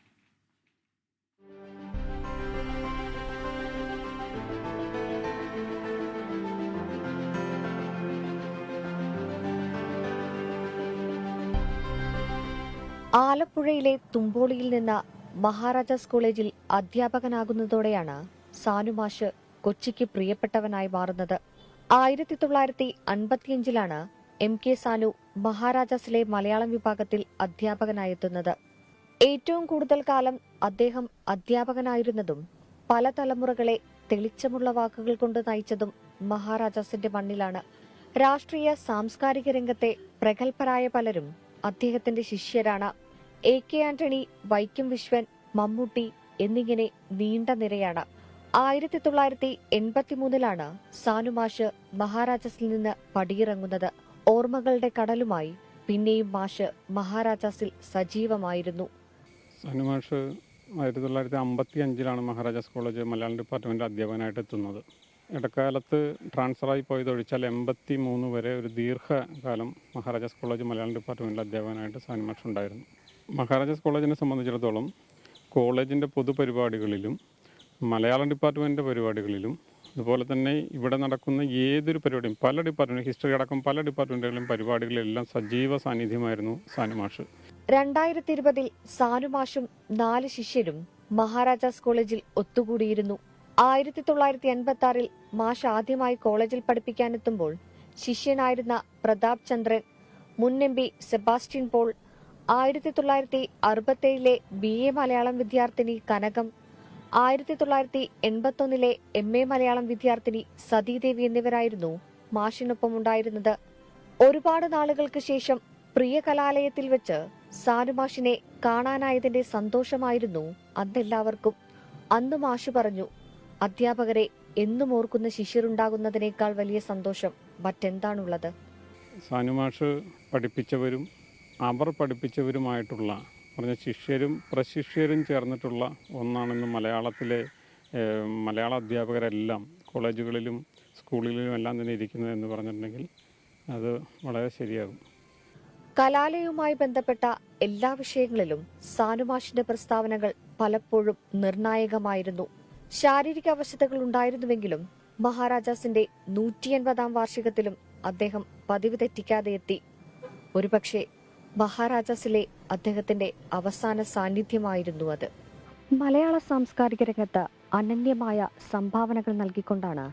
[SPEAKER 15] ആലപ്പുഴയിലെ തുമ്പോളിയിൽ നിന്ന് മഹാരാജാസ് കോളേജിൽ അധ്യാപകനാകുന്നതോടെയാണ് സാനുമാഷ് കൊച്ചിക്ക് പ്രിയപ്പെട്ടവനായി മാറുന്നത്. 1955 MK സാനു മഹാരാജാസിലെ മലയാളം വിഭാഗത്തിൽ അധ്യാപകനായെത്തുന്നത്. ഏറ്റവും കൂടുതൽ കാലം അദ്ദേഹം അധ്യാപകനായിരുന്നതും പല തലമുറകളെ തെളിച്ചമുള്ള വാക്കുകൾ കൊണ്ട് നയിച്ചതും മഹാരാജാസിന്റെ മണ്ണിലാണ്. രാഷ്ട്രീയ സാംസ്കാരിക രംഗത്തെ പ്രഗത്ഭരായ പലരും അദ്ദേഹത്തിന്റെ ശിഷ്യരാണ്. AK ആന്റണി, വൈക്കം വിശ്വൻ, മമ്മൂട്ടി എന്നിങ്ങനെ നീണ്ട നിരയാണ്. 1983 സാനുമാഷ് മഹാരാജാസിൽ നിന്ന് പടിയിറങ്ങുന്നത്. ഓർമ്മകളുടെ കടലുമായി പിന്നെയും മാഷ് മഹാരാജാസിൽ സജീവമായിരുന്നു.
[SPEAKER 2] സാനുമാഷ് 1955 മഹാരാജാസ് കോളേജ് മലയാളം ഡിപ്പാർട്ട്മെന്റ് അധ്യാപകനായിട്ട് എത്തുന്നത്. ഇടക്കാലത്ത് ട്രാൻസ്ഫറായി പോയതൊഴിച്ചാൽ 83 വരെ ഒരു ദീർഘകാലം മഹാരാജാസ് കോളേജ് മലയാളം ഡിപ്പാർട്ട്മെൻറ്റിൽ അധ്യാപകനായിട്ട് സാനുമാഷ് ഉണ്ടായിരുന്നു. മഹാരാജാസ് കോളേജിനെ സംബന്ധിച്ചിടത്തോളം കോളേജിൻ്റെ പൊതുപരിപാടികളിലും മലയാളം ഡിപ്പാർട്ട്മെൻറ്റിൻ്റെ പരിപാടികളിലും അതുപോലെ തന്നെ ഇവിടെ നടക്കുന്ന ഏതൊരു പരിപാടിയും പല ഡിപ്പാർട്ട്മെൻറ്റ് ഹിസ്റ്ററി അടക്കം പല ഡിപ്പാർട്ട്മെൻറ്റുകളിലും പരിപാടികളിലെല്ലാം സജീവ സാന്നിധ്യമായിരുന്നു സാനുമാഷ്.
[SPEAKER 15] 2020 സാനുമാഷും 4 ശിഷ്യരും മഹാരാജാസ് കോളേജിൽ ഒത്തുകൂടിയിരുന്നു. 1986 മാഷ് ആദ്യമായി കോളേജിൽ പഠിപ്പിക്കാനെത്തുമ്പോൾ ശിഷ്യനായിരുന്ന പ്രതാപ് ചന്ദ്രൻ, മുൻ MP സെബാസ്റ്റ്യൻ പോൾ, 1967 BA മലയാളം വിദ്യാർത്ഥിനി കനകം, 1981 MA മലയാളം വിദ്യാർത്ഥിനി സതീദേവി എന്നിവരായിരുന്നു മാഷിനൊപ്പം ഉണ്ടായിരുന്നത്. ഒരുപാട് നാളുകൾക്ക് ശേഷം പ്രിയ കലാലയത്തിൽ വെച്ച് സാനുമാഷിനെ കാണാനായതിന്റെ സന്തോഷമായിരുന്നു അന്നെല്ലാവർക്കും. അന്ന് മാഷ് പറഞ്ഞു, അധ്യാപകരെ എന്നും ഓർക്കുന്ന ശിഷ്യരുണ്ടാകുന്നതിനേക്കാൾ വലിയ സന്തോഷം മറ്റെന്താണുള്ളത്.
[SPEAKER 2] സാനുമാഷ് പഠിപ്പിച്ചവരും അവർ പഠിപ്പിച്ചവരുമായിട്ടുള്ള പറഞ്ഞ ശിഷ്യരും പ്രശിഷ്യരും ചേർന്നിട്ടുള്ള ഒന്നാണെന്ന് മലയാളത്തിലെ മലയാള അധ്യാപകരെല്ലാം കോളേജുകളിലും സ്കൂളുകളിലും എല്ലാം തന്നെ ഇരിക്കുന്നത് എന്ന് പറഞ്ഞിട്ടുണ്ടെങ്കിൽ അത് വളരെ ശരിയാകും.
[SPEAKER 15] കലാലയവുമായി ബന്ധപ്പെട്ട എല്ലാ വിഷയങ്ങളിലും സാനുമാഷിന്റെ പ്രസ്താവനകൾ പലപ്പോഴും നിർണായകമായിരുന്നു. ശാരീരിക അവശതകൾ ഉണ്ടായിരുന്നുവെങ്കിലും മഹാരാജാസിന്റെ 180ാം വാർഷികത്തിലും അദ്ദേഹം പതിവ് തെറ്റിക്കാതെ എത്തി. ഒരുപക്ഷെ മഹാരാജാസിലെ അദ്ദേഹത്തിന്റെ അവസാന സാന്നിധ്യമായിരുന്നു അത്. മലയാള സാംസ്കാരിക രംഗത്ത് അനന്യമായ സംഭാവനകൾ നൽകിക്കൊണ്ടാണ്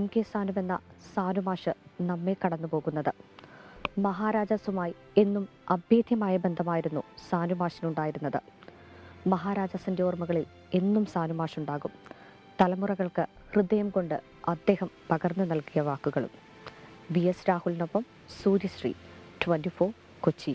[SPEAKER 15] MK സാനുവെന്ന സാനുമാഷ് നമ്മെ കടന്നുപോകുന്നത്. മഹാരാജാസുമായി എന്നും അഭേദ്യമായ ബന്ധമായിരുന്നു സാനുമാഷിനുണ്ടായിരുന്നത്. മഹാരാജാസിന്റെ ഓർമ്മകളിൽ എന്നും സാനുമാഷുണ്ടാകും. തലമുറകൾക്ക് ഹൃദയം കൊണ്ട് അദ്ദേഹം പകർന്നു നൽകിയ വാക്കുകളും. VS രാഹുലിനൊപ്പം സൂര്യശ്രീ, 24 കൊച്ചി.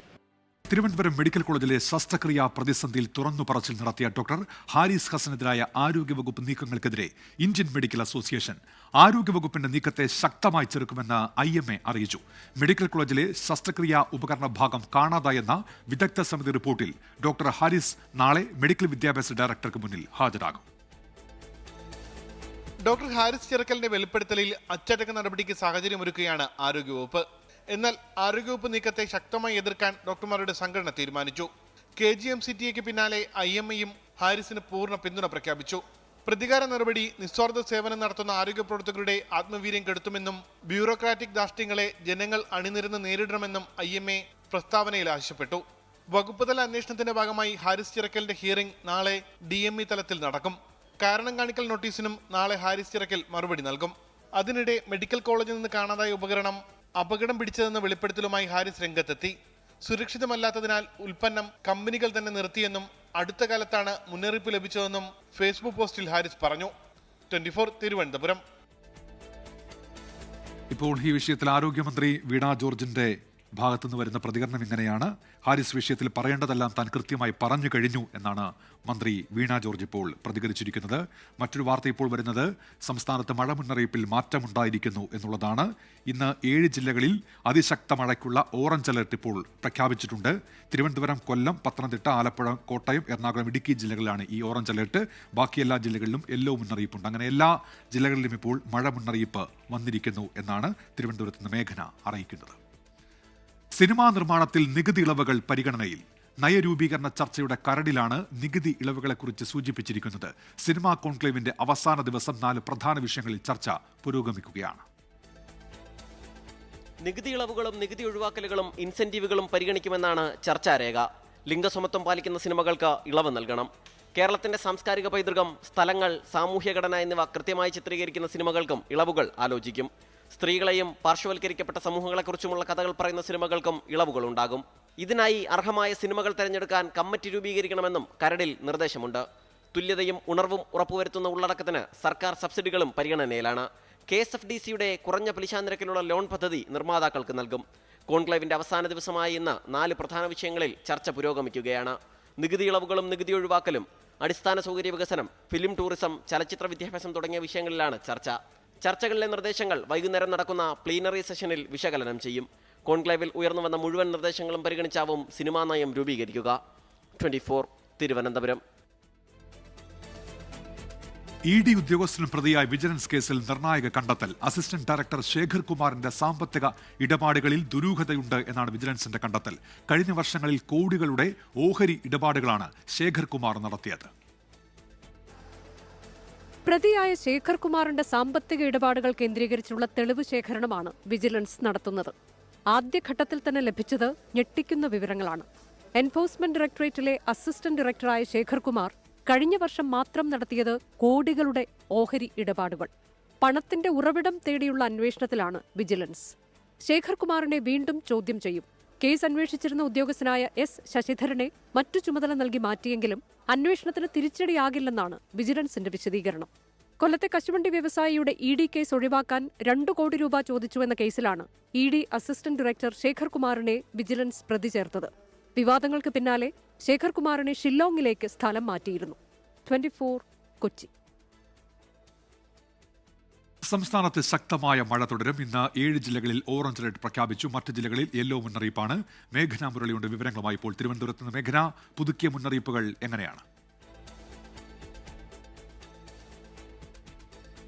[SPEAKER 1] തിരുവനന്തപുരം മെഡിക്കൽ കോളേജിലെ ശസ്ത്രക്രിയാ പ്രതിസന്ധിയിൽ തുറന്നു പറച്ചിൽ നടത്തിയ ഡോക്ടർ ഹാരിസ് ഹസനെതിരായ ആരോഗ്യവകുപ്പ് നീക്കങ്ങൾക്കെതിരെ ഇന്ത്യൻ മെഡിക്കൽ അസോസിയേഷൻ ആരോഗ്യവകുപ്പിന്റെ നീക്കത്തെ ശക്തമായി ചെറുക്കുമെന്ന് IMA അറിയിച്ചു. മെഡിക്കൽ കോളേജിലെ ശസ്ത്രക്രിയാ ഉപകരണ ഭാഗം കാണാതായെന്ന വിദഗ്ധ സമിതി റിപ്പോർട്ടിൽ ഡോക്ടർ ഹാരിസ് നാളെ മെഡിക്കൽ വിദ്യാഭ്യാസ ഡയറക്ടർക്ക് മുന്നിൽ ഹാജരാകും.
[SPEAKER 11] ഡോക്ടർ ഹാരിസ് ചിറക്കലിന്റെ വെളിപ്പെടുത്തലിൽ അച്ചടക്ക നടപടിക്ക് സാഹചര്യമൊരുക്കുകയാണ് ആരോഗ്യവകുപ്പ്. എന്നാൽ ആരോഗ്യവകുപ്പ് നീക്കത്തെ ശക്തമായി എതിർക്കാൻ ഡോക്ടർമാരുടെ സംഘടന തീരുമാനിച്ചു. KGMCTAക്ക് പിന്നാലെ IMAയും ഹാരിസിന് പൂർണ്ണ പിന്തുണ പ്രഖ്യാപിച്ചു. പ്രതികാര നടപടി നിസ്വാർത്ഥ സേവനം നടത്തുന്ന ആരോഗ്യ പ്രവർത്തകരുടെ ആത്മവീര്യം കെടുത്തുമെന്നും ബ്യൂറോക്രാറ്റിക് ധാർഷ്ട്യങ്ങളെ ജനങ്ങൾ അണിനിരന്ന് നേരിടണമെന്നും IMA പ്രസ്താവനയിൽ ആവശ്യപ്പെട്ടു. വകുപ്പ് തല അന്വേഷണത്തിന്റെ ഭാഗമായി ഹാരിസ് ചിറക്കലിന്റെ ഹിയറിംഗ് നാളെ DME തലത്തിൽ നടക്കും. കാരണം കാണിക്കൽ നോട്ടീസിനും നാളെ ഹാരിസ് ചിറക്കൽ മറുപടി നൽകും. അതിനിടെ മെഡിക്കൽ കോളേജിൽ നിന്ന് കാണാതായ ഉപകരണം അപകടം പിടിച്ചതെന്ന വെളിപ്പെടുത്തലുമായി ഹാരിസ് രംഗത്തെത്തി. സുരക്ഷിതമല്ലാത്തതിനാൽ ഉൽപ്പന്നം കമ്പനികൾ തന്നെ നിർത്തിയെന്നും അടുത്ത കാലത്താണ് മുന്നറിയിപ്പ് ലഭിച്ചതെന്നും ഫേസ്ബുക്ക് പോസ്റ്റിൽ ഹാരിസ് പറഞ്ഞു. 24 തിരുവനന്തപുരം.
[SPEAKER 1] ഇപ്പോൾ ഈ വിഷയത്തിൽ ആരോഗ്യമന്ത്രി വീണ ജോർജിന്റെ ഭാഗത്തുനിന്ന് വരുന്ന പ്രതികരണം ഇങ്ങനെയാണ്. ഹാരിസ് വിഷയത്തിൽ പറയേണ്ടതെല്ലാം താൻ കൃത്യമായി പറഞ്ഞു കഴിഞ്ഞു എന്നാണ് മന്ത്രി വീണ ജോർജ് ഇപ്പോൾ പ്രതികരിച്ചിരിക്കുന്നത്. മറ്റൊരു വാർത്ത ഇപ്പോൾ വരുന്നത് സംസ്ഥാനത്ത് മഴ മുന്നറിയിപ്പിൽ മാറ്റമുണ്ടായിരിക്കുന്നു എന്നുള്ളതാണ്. ഇന്ന് 7 ജില്ലകളിൽ അതിശക്ത മഴയ്ക്കുള്ള ഓറഞ്ച് അലർട്ട് ഇപ്പോൾ പ്രഖ്യാപിച്ചിട്ടുണ്ട്. തിരുവനന്തപുരം, കൊല്ലം, പത്തനംതിട്ട, ആലപ്പുഴ, കോട്ടയം, എറണാകുളം, ഇടുക്കി ജില്ലകളിലാണ് ഈ ഓറഞ്ച് അലർട്ട്. ബാക്കി എല്ലാ ജില്ലകളിലും യെല്ലോ മുന്നറിയിപ്പുണ്ട്. അങ്ങനെ എല്ലാ ജില്ലകളിലും ഇപ്പോൾ മഴ മുന്നറിയിപ്പ് വന്നിരിക്കുന്നു എന്നാണ് തിരുവനന്തപുരത്ത് നിന്ന് മേഘന അറിയിക്കുന്നത്. സിനിമാ നിർമ്മാണത്തിൽ നികുതി ഇളവുകൾ പരിഗണനയിൽ. നയരൂപീകരണ ചർച്ചയുടെ കരടിലാണ് നികുതി ഇളവുകളെക്കുറിച്ച് സൂചിപ്പിച്ചിരിക്കുന്നത്. സിനിമാ കോൺക്ലേവിന്റെ അവസാന ദിവസം 4 പ്രധാന വിഷയങ്ങളിൽ ചർച്ച പുരോഗമിക്കുകയാണ്.
[SPEAKER 16] നികുതി ഇളവുകളും നികുതി ഒഴിവാക്കലുകളും ഇൻസെന്റീവുകളും പരിഗണിക്കുമെന്നാണ് ചർച്ചാരേഖ. ലിംഗസമത്വം പാലിക്കുന്ന സിനിമകൾക്ക് ഇളവ് നൽകണം. കേരളത്തിന്റെ സാംസ്കാരിക പൈതൃകം, സ്ഥലങ്ങൾ, സാമൂഹ്യഘടന എന്നിവ കൃത്യമായി ചിത്രീകരിക്കുന്ന സിനിമകൾക്കും ഇളവുകൾ ആലോചിക്കും. സ്ത്രീകളെയും പാർശ്വവൽക്കരിക്കപ്പെട്ട സമൂഹങ്ങളെക്കുറിച്ചുമുള്ള കഥകൾ പറയുന്ന സിനിമകൾക്കും ഇളവുകളുണ്ടാകും. ഇതിനായി അർഹമായ സിനിമകൾ തിരഞ്ഞെടുക്കാൻ കമ്മിറ്റി രൂപീകരിക്കണമെന്നും കരടിൽ നിർദ്ദേശമുണ്ട്. തുല്യതയും ഉണർവും ഉറപ്പുവരുത്തുന്ന ഉള്ളടക്കത്തിന് സർക്കാർ സബ്സിഡികളും പരിഗണനയിലാണ്. KSFDCയുടെ കുറഞ്ഞ പലിശ നിരക്കിലുള്ള ലോൺ പദ്ധതി നിർമ്മാതാക്കൾക്ക് നൽകും. കോൺക്ലേവിന്റെ അവസാന ദിവസമായ ഇന്ന് 4 പ്രധാന വിഷയങ്ങളിൽ ചർച്ച പുരോഗമിക്കുകയാണ്. നികുതി ഇളവുകളും നികുതി ഒഴിവാക്കലും, അടിസ്ഥാന സൗകര്യ വികസനം, ഫിലിം ടൂറിസം, ചലച്ചിത്ര വിദ്യാഭ്യാസം തുടങ്ങിയ വിഷയങ്ങളിലാണ് ചർച്ച. ചർച്ചകളിലെ നിർദ്ദേശങ്ങൾ വൈകുന്നേരം നടക്കുന്ന പ്ലീനറി സെഷനിൽ വിശകലനം ചെയ്യും. കോൺക്ലേവിൽ ഉയർന്നുവന്ന മുഴുവൻ നിർദ്ദേശങ്ങളും പരിഗണിച്ചാവും സിനിമാ നയം രൂപീകരിക്കുക. 24 തിരുവനന്തപുരം.
[SPEAKER 1] ED ഉദ്യോഗസ്ഥനും പ്രതിയായ വിജിലൻസ് കേസിൽ നിർണായക കണ്ടെത്തൽ. അസിസ്റ്റന്റ് ഡയറക്ടർ ശേഖർ കുമാറിന്റെ സാമ്പത്തിക ഇടപാടുകളിൽ ദുരൂഹതയുണ്ട് എന്നാണ് വിജിലൻസിന്റെ കണ്ടെത്തൽ. കഴിഞ്ഞ വർഷങ്ങളിൽ കോടികളുടെ ഓഹരി ഇടപാടുകളാണ് ശേഖർ കുമാർ നടത്തിയത്.
[SPEAKER 17] പ്രതിയായ ശേഖർ കുമാറിന്റെ സാമ്പത്തിക ഇടപാടുകൾ കേന്ദ്രീകരിച്ചുള്ള തെളിവ് ശേഖരണമാണ് വിജിലൻസ് നടത്തുന്നത്. ആദ്യഘട്ടത്തിൽ തന്നെ ലഭിച്ചത് ഞെട്ടിക്കുന്ന വിവരങ്ങളാണ്. എൻഫോഴ്സ്മെന്റ് ഡയറക്ടറേറ്റിലെ അസിസ്റ്റന്റ് ഡയറക്ടറായ ശേഖർ കുമാർ കഴിഞ്ഞ വർഷം മാത്രം നടത്തിയത് കോടികളുടെ ഓഹരി ഇടപാടുകൾ. പണത്തിന്റെ ഉറവിടം തേടിയുള്ള അന്വേഷണത്തിലാണ് വിജിലൻസ്. ശേഖർ കുമാറിനെ വീണ്ടും ചോദ്യം ചെയ്യും. കേസ് അന്വേഷിച്ചിരുന്ന ഉദ്യോഗസ്ഥനായ S. ശശിധരനെ മറ്റു ചുമതല നൽകി മാറ്റിയെങ്കിലും അന്വേഷണത്തിന് തിരിച്ചടിയാകില്ലെന്നാണ് വിജിലൻസിന്റെ വിശദീകരണം. കൊല്ലത്തെ കശുവണ്ടി വ്യവസായിയുടെ ED കേസ് ഒഴിവാക്കാൻ 2 കോടി രൂപ ചോദിച്ചുവെന്ന കേസിലാണ് ED അസിസ്റ്റന്റ് ഡയറക്ടർ ശേഖർ കുമാറിനെ വിജിലൻസ് പ്രതി ചേർത്തത്. വിവാദങ്ങൾക്ക് പിന്നാലെ ശേഖർ കുമാറിനെ ഷില്ലോങ്ങിലേക്ക് സ്ഥലം മാറ്റിയിരുന്നു. 24 കൊച്ചി.
[SPEAKER 1] സംസ്ഥാനത്ത് ശക്തമായ മഴ തുടരും. ഇന്ന് 7 ജില്ലകളിൽ ഓറഞ്ച് അലർട്ട് പ്രഖ്യാപിച്ചു. മറ്റ് ജില്ലകളിൽ യെല്ലോ മുന്നറിയിപ്പാണ്. മേഘന മുരളിയുണ്ട് വിവരങ്ങളുമായി. ഇപ്പോൾ തിരുവനന്തപുരത്ത് നിന്ന് മേഘന, പുതുക്കിയ മുന്നറിയിപ്പുകൾ എങ്ങനെയാണ്?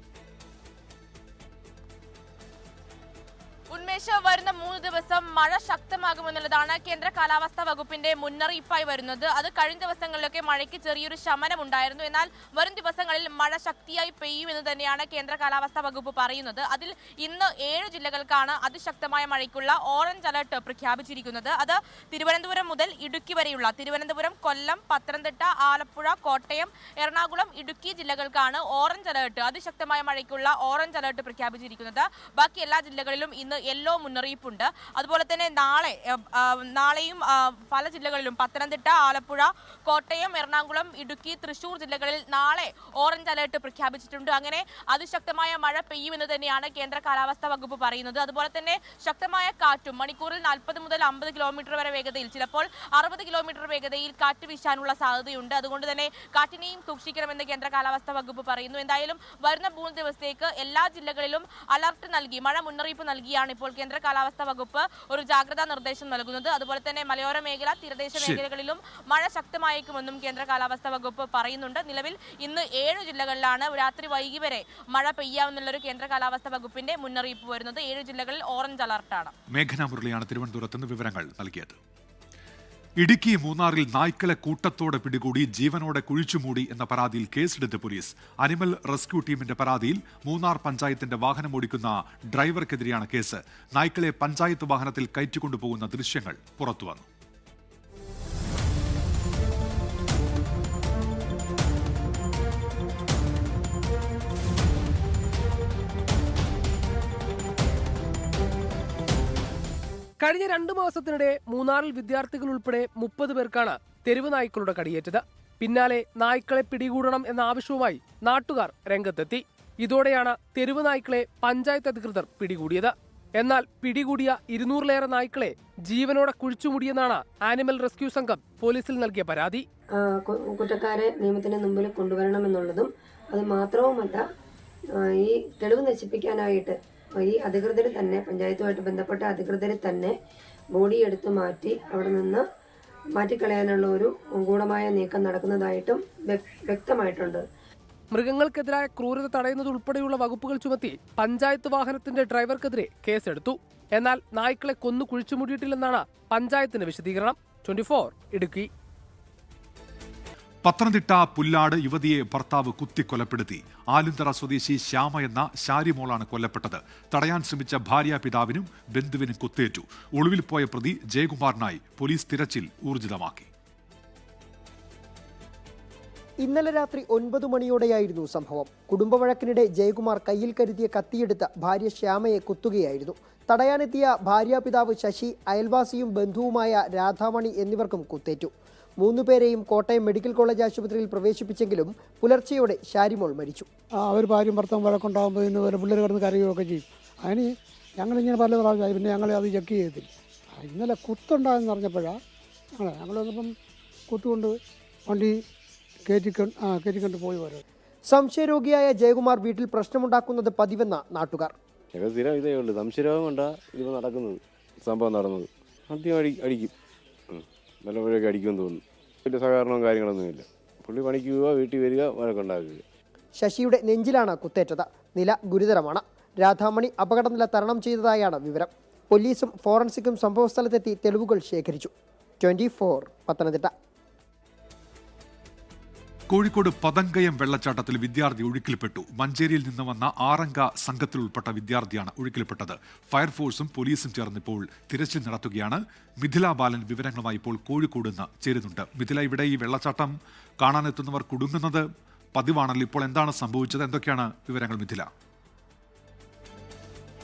[SPEAKER 18] വരുന്ന 3 ദിവസം മഴ ശക്തമാകുമെന്നുള്ളതാണ് കേന്ദ്ര കാലാവസ്ഥാ വകുപ്പിന്റെ മുന്നറിയിപ്പായി വരുന്നത്. അത് കഴിഞ്ഞ ദിവസങ്ങളിലൊക്കെ മഴയ്ക്ക് ചെറിയൊരു ശമനം ഉണ്ടായിരുന്നു. എന്നാൽ വരും ദിവസങ്ങളിൽ മഴ ശക്തിയായി പെയ്യുമെന്ന് തന്നെയാണ് കേന്ദ്ര കാലാവസ്ഥാ വകുപ്പ് പറയുന്നത്. അതിൽ ഇന്ന് 7 ജില്ലകൾക്കാണ് അതിശക്തമായ മഴയ്ക്കുള്ള ഓറഞ്ച് അലർട്ട് പ്രഖ്യാപിച്ചിരിക്കുന്നത്. അത് തിരുവനന്തപുരം മുതൽ ഇടുക്കി വരെയുള്ള തിരുവനന്തപുരം, കൊല്ലം, പത്തനംതിട്ട, ആലപ്പുഴ, കോട്ടയം, എറണാകുളം, ഇടുക്കി ജില്ലകൾക്കാണ് ഓറഞ്ച് അലർട്ട്, അതിശക്തമായ മഴയ്ക്കുള്ള ഓറഞ്ച് അലർട്ട് പ്രഖ്യാപിച്ചിരിക്കുന്നത്. ബാക്കി എല്ലാ ജില്ലകളിലും ഇന്ന് യെല്ലോ മുന്നറിയിപ്പുണ്ട്. അതുപോലെ തന്നെ നാളെയും പല ജില്ലകളിലും പത്തനംതിട്ട, ആലപ്പുഴ, കോട്ടയം, എറണാകുളം, ഇടുക്കി, തൃശൂർ ജില്ലകളിൽ നാളെ ഓറഞ്ച് അലർട്ട് പ്രഖ്യാപിച്ചിട്ടുണ്ട്. അങ്ങനെ അതിശക്തമായ മഴ പെയ്യുമെന്ന് തന്നെയാണ് കേന്ദ്ര കാലാവസ്ഥാ വകുപ്പ് പറയുന്നത്. അതുപോലെ തന്നെ ശക്തമായ കാറ്റും, മണിക്കൂറിൽ 40 മുതൽ 50 കിലോമീറ്റർ വരെ വേഗതയിൽ, ചിലപ്പോൾ 60 കിലോമീറ്റർ വേഗതയിൽ കാറ്റ് വീശാനുള്ള സാധ്യതയുണ്ട്. അതുകൊണ്ട് തന്നെ കാറ്റിനെയും സൂക്ഷിക്കണമെന്ന് കേന്ദ്ര കാലാവസ്ഥാ വകുപ്പ് പറയുന്നു. എന്തായാലും വരുന്ന 3 ദിവസത്തേക്ക് എല്ലാ ജില്ലകളിലും അലർട്ട് നൽകി, മഴ മുന്നറിയിപ്പ് നൽകിയാണ് ഇപ്പോൾ കേന്ദ്ര കാലാവസ്ഥാ വകുപ്പ് ഒരു ജാഗ്രതാ നിർദ്ദേശം നൽകുന്നത്. അതുപോലെ തന്നെ മലയോര മേഖല, തീരദേശ മേഖലകളിലും മഴ ശക്തമായേക്കുമെന്നും കേന്ദ്ര കാലാവസ്ഥാ വകുപ്പ് പറയുന്നുണ്ട്. നിലവിൽ ഇന്ന് 7 ജില്ലകളിലാണ് രാത്രി വൈകി വരെ മഴ പെയ്യാമെന്നുള്ളൊരു കേന്ദ്ര കാലാവസ്ഥാ വകുപ്പിന്റെ മുന്നറിയിപ്പ് വരുന്നത്. 7 ജില്ലകളിൽ ഓറഞ്ച് അലർട്ടാണ്.
[SPEAKER 1] മേഘന മുരളിയാണ് തിരുവനന്തപുരത്ത് നിന്ന് വിവരങ്ങൾ നൽകിയത്. ഇടുക്കി മൂന്നാറിൽ നായ്ക്കളെ കൂട്ടത്തോടെ പിടികൂടി ജീവനോടെ കുഴിച്ചുമൂടി എന്ന പരാതിയിൽ കേസെടുത്ത് പോലീസ്. അനിമൽ റെസ്ക്യൂ ടീമിന്റെ പരാതിയിൽ മൂന്നാർ പഞ്ചായത്തിന്റെ വാഹനം ഓടിക്കുന്ന ഡ്രൈവർക്കെതിരെയാണ് കേസ്. നായ്ക്കളെ പഞ്ചായത്ത് വാഹനത്തിൽ കയറ്റിക്കൊണ്ടുപോകുന്ന ദൃശ്യങ്ങൾ പുറത്തുവന്നു.
[SPEAKER 3] കഴിഞ്ഞ 2 മാസത്തിനിടെ മൂന്നാറിൽ വിദ്യാർത്ഥികൾ ഉൾപ്പെടെ 30 പേർക്കാണ് തെരുവ് നായ്ക്കളുടെ കടിയേറ്റത്. പിന്നാലെ നായ്ക്കളെ പിടികൂടണം എന്ന ആവശ്യവുമായി നാട്ടുകാർ രംഗത്തെത്തി. ഇതോടെയാണ് തെരുവ് നായ്ക്കളെ പഞ്ചായത്ത് അധികൃതർ പിടികൂടിയത്. എന്നാൽ പിടികൂടിയ 200-ലേറെ നായ്ക്കളെ ജീവനോടെ കുഴിച്ചുമൂടിയെന്നാണ് ആനിമൽ റെസ്ക്യൂ സംഘം പോലീസിൽ നൽകിയ പരാതി.
[SPEAKER 19] കുറ്റക്കാരെ നിയമത്തിന് മുമ്പിൽ കൊണ്ടുവരണമെന്നുള്ളതും അത് മാത്രവുമല്ല, ഈ തെളിവ് നശിപ്പിക്കാനായിട്ട് ഈ അധികൃതർ തന്നെ, പഞ്ചായത്തുമായിട്ട് ബന്ധപ്പെട്ട അധികൃതർ തന്നെ ബോഡി എടുത്ത് മാറ്റി അവിടെ നിന്ന് മാറ്റിക്കളയാനുള്ള ഒരു ഗൂഢമായ നീക്കം നടക്കുന്നതായിട്ടും വ്യക്തമായിട്ടുണ്ട്.
[SPEAKER 3] മൃഗങ്ങൾക്കെതിരായ ക്രൂരത തടയുന്നതുൾപ്പെടെയുള്ള വകുപ്പുകൾ ചുമത്തി പഞ്ചായത്ത് വാഹനത്തിന്റെ ഡ്രൈവർക്കെതിരെ കേസെടുത്തു. എന്നാൽ നായ്ക്കളെ കൊന്നു കുഴിച്ചുമൂടിയിട്ടില്ലെന്നാണ് പഞ്ചായത്തിന്റെ വിശദീകരണം. 24 ഇടുക്കി.
[SPEAKER 1] പത്തനംതിട്ട പുല്ലാട് യുവതിയെ ഭർത്താവ് കുത്തിക്കൊലപ്പെടുത്തി. ആലുന്തറ സ്വദേശി ശ്യാമ എന്ന ശാരിമോളാണ് കൊല്ലപ്പെട്ടത്. തടയാൻ ശ്രമിച്ച ഭാര്യാപിതാവിനും ബന്ധുവിനും കുത്തേറ്റു. ഒളിവിൽ പോയ പ്രതി ജയകുമാറിനായി പോലീസ് തിരച്ചിൽ ഊർജിതമാക്കി.
[SPEAKER 20] ഇന്നലെ രാത്രി 9 മണിയോടെയായിരുന്നു സംഭവം. കുടുംബവഴക്കിനിടെ ജയകുമാർ കയ്യിൽ കരുതിയ കത്തിയെടുത്ത് ഭാര്യ ശ്യാമയെ കുത്തുകയായിരുന്നു. തടയാനെത്തിയ ഭാര്യാപിതാവ് ശശി, അയൽവാസിയും ബന്ധുവുമായ രാധാമണി എന്നിവർക്കും കുത്തേറ്റു. 3 പേരെയും കോട്ടയം മെഡിക്കൽ കോളേജ് ആശുപത്രിയിൽ പ്രവേശിപ്പിച്ചെങ്കിലും പുലർച്ചെയോടെ ശാരിമോൾ മരിച്ചു.
[SPEAKER 21] അവർ ഭാര്യയും ഭർത്താവും വഴക്കുണ്ടാകുമ്പോൾ ഇന്ന് വരെ പിള്ളേർ കിടന്ന് കരയുകയൊക്കെ ചെയ്യും. അതിന് ഞങ്ങളിങ്ങനെ പല പ്രാവശ്യമായി, പിന്നെ ഞങ്ങളെ അത് ചെക്ക് ചെയ്യത്തില്ല. ഇന്നലെ കുത്തുണ്ടായെന്ന് അറിഞ്ഞപ്പോഴാണ് ഞങ്ങൾ വന്നപ്പം കുത്തുകൊണ്ട് വണ്ടി കയറ്റിക്കൊണ്ട് പോയി വരും.
[SPEAKER 20] സംശയരോഗിയായ ജയകുമാർ വീട്ടിൽ പ്രശ്നമുണ്ടാക്കുന്നത് പതിവെന്ന നാട്ടുകാർ.
[SPEAKER 22] സ്ഥിരം ഇതേ ഉള്ളൂ, സംശയരോഗം കൊണ്ടാ ഇത് നടക്കുന്നത്, സംഭവം നടന്നത്. ആദ്യം അടിക്കും, നല്ലപോലെയൊക്കെ അടിക്കുമെന്ന് തോന്നുന്നു. വലിയ സഹകരണവും കാര്യങ്ങളൊന്നുമില്ല. പുള്ളി പണിക്ക് പോവുക, വീട്ടിൽ വരിക, വഴക്കുണ്ടാക്കുക.
[SPEAKER 20] ശശിയുടെ നെഞ്ചിലാണ് കുത്തേറ്റത്. നില ഗുരുതരമാണ്. രാധാമണി അപകടനില തരണം ചെയ്തതായാണ് വിവരം. പോലീസും ഫോറൻസിക്കും സംഭവസ്ഥലത്തെത്തി തെളിവുകൾ ശേഖരിച്ചു. 24 പത്തനംതിട്ട.
[SPEAKER 1] കോഴിക്കോട് പതങ്കയം വെള്ളച്ചാട്ടത്തിൽ വിദ്യാർത്ഥി ഒഴുക്കിൽപ്പെട്ടു. മഞ്ചേരിയിൽ നിന്ന് വന്ന 6 അംഗ സംഘത്തിൽ ഉൾപ്പെട്ട വിദ്യാർത്ഥിയാണ് ഒഴുക്കിൽപ്പെട്ടത്. ഫയർഫോഴ്സും പോലീസും ചേർന്ന് ഇപ്പോൾ തിരച്ചിൽ നടത്തുകയാണ്. മിഥില ബാലൻ വിവരങ്ങളുമായി ഇപ്പോൾ കോഴിക്കോട് നിന്ന് ചേരുന്നുണ്ട്. മിഥില, ഇവിടെ ഈ വെള്ളച്ചാട്ടം കാണാനെത്തുന്നവർ കുടുങ്ങുന്നത് പതിവാണല്ലോ. ഇപ്പോൾ എന്താണ് സംഭവിച്ചത്? എന്തൊക്കെയാണ് വിവരങ്ങൾ മിഥില?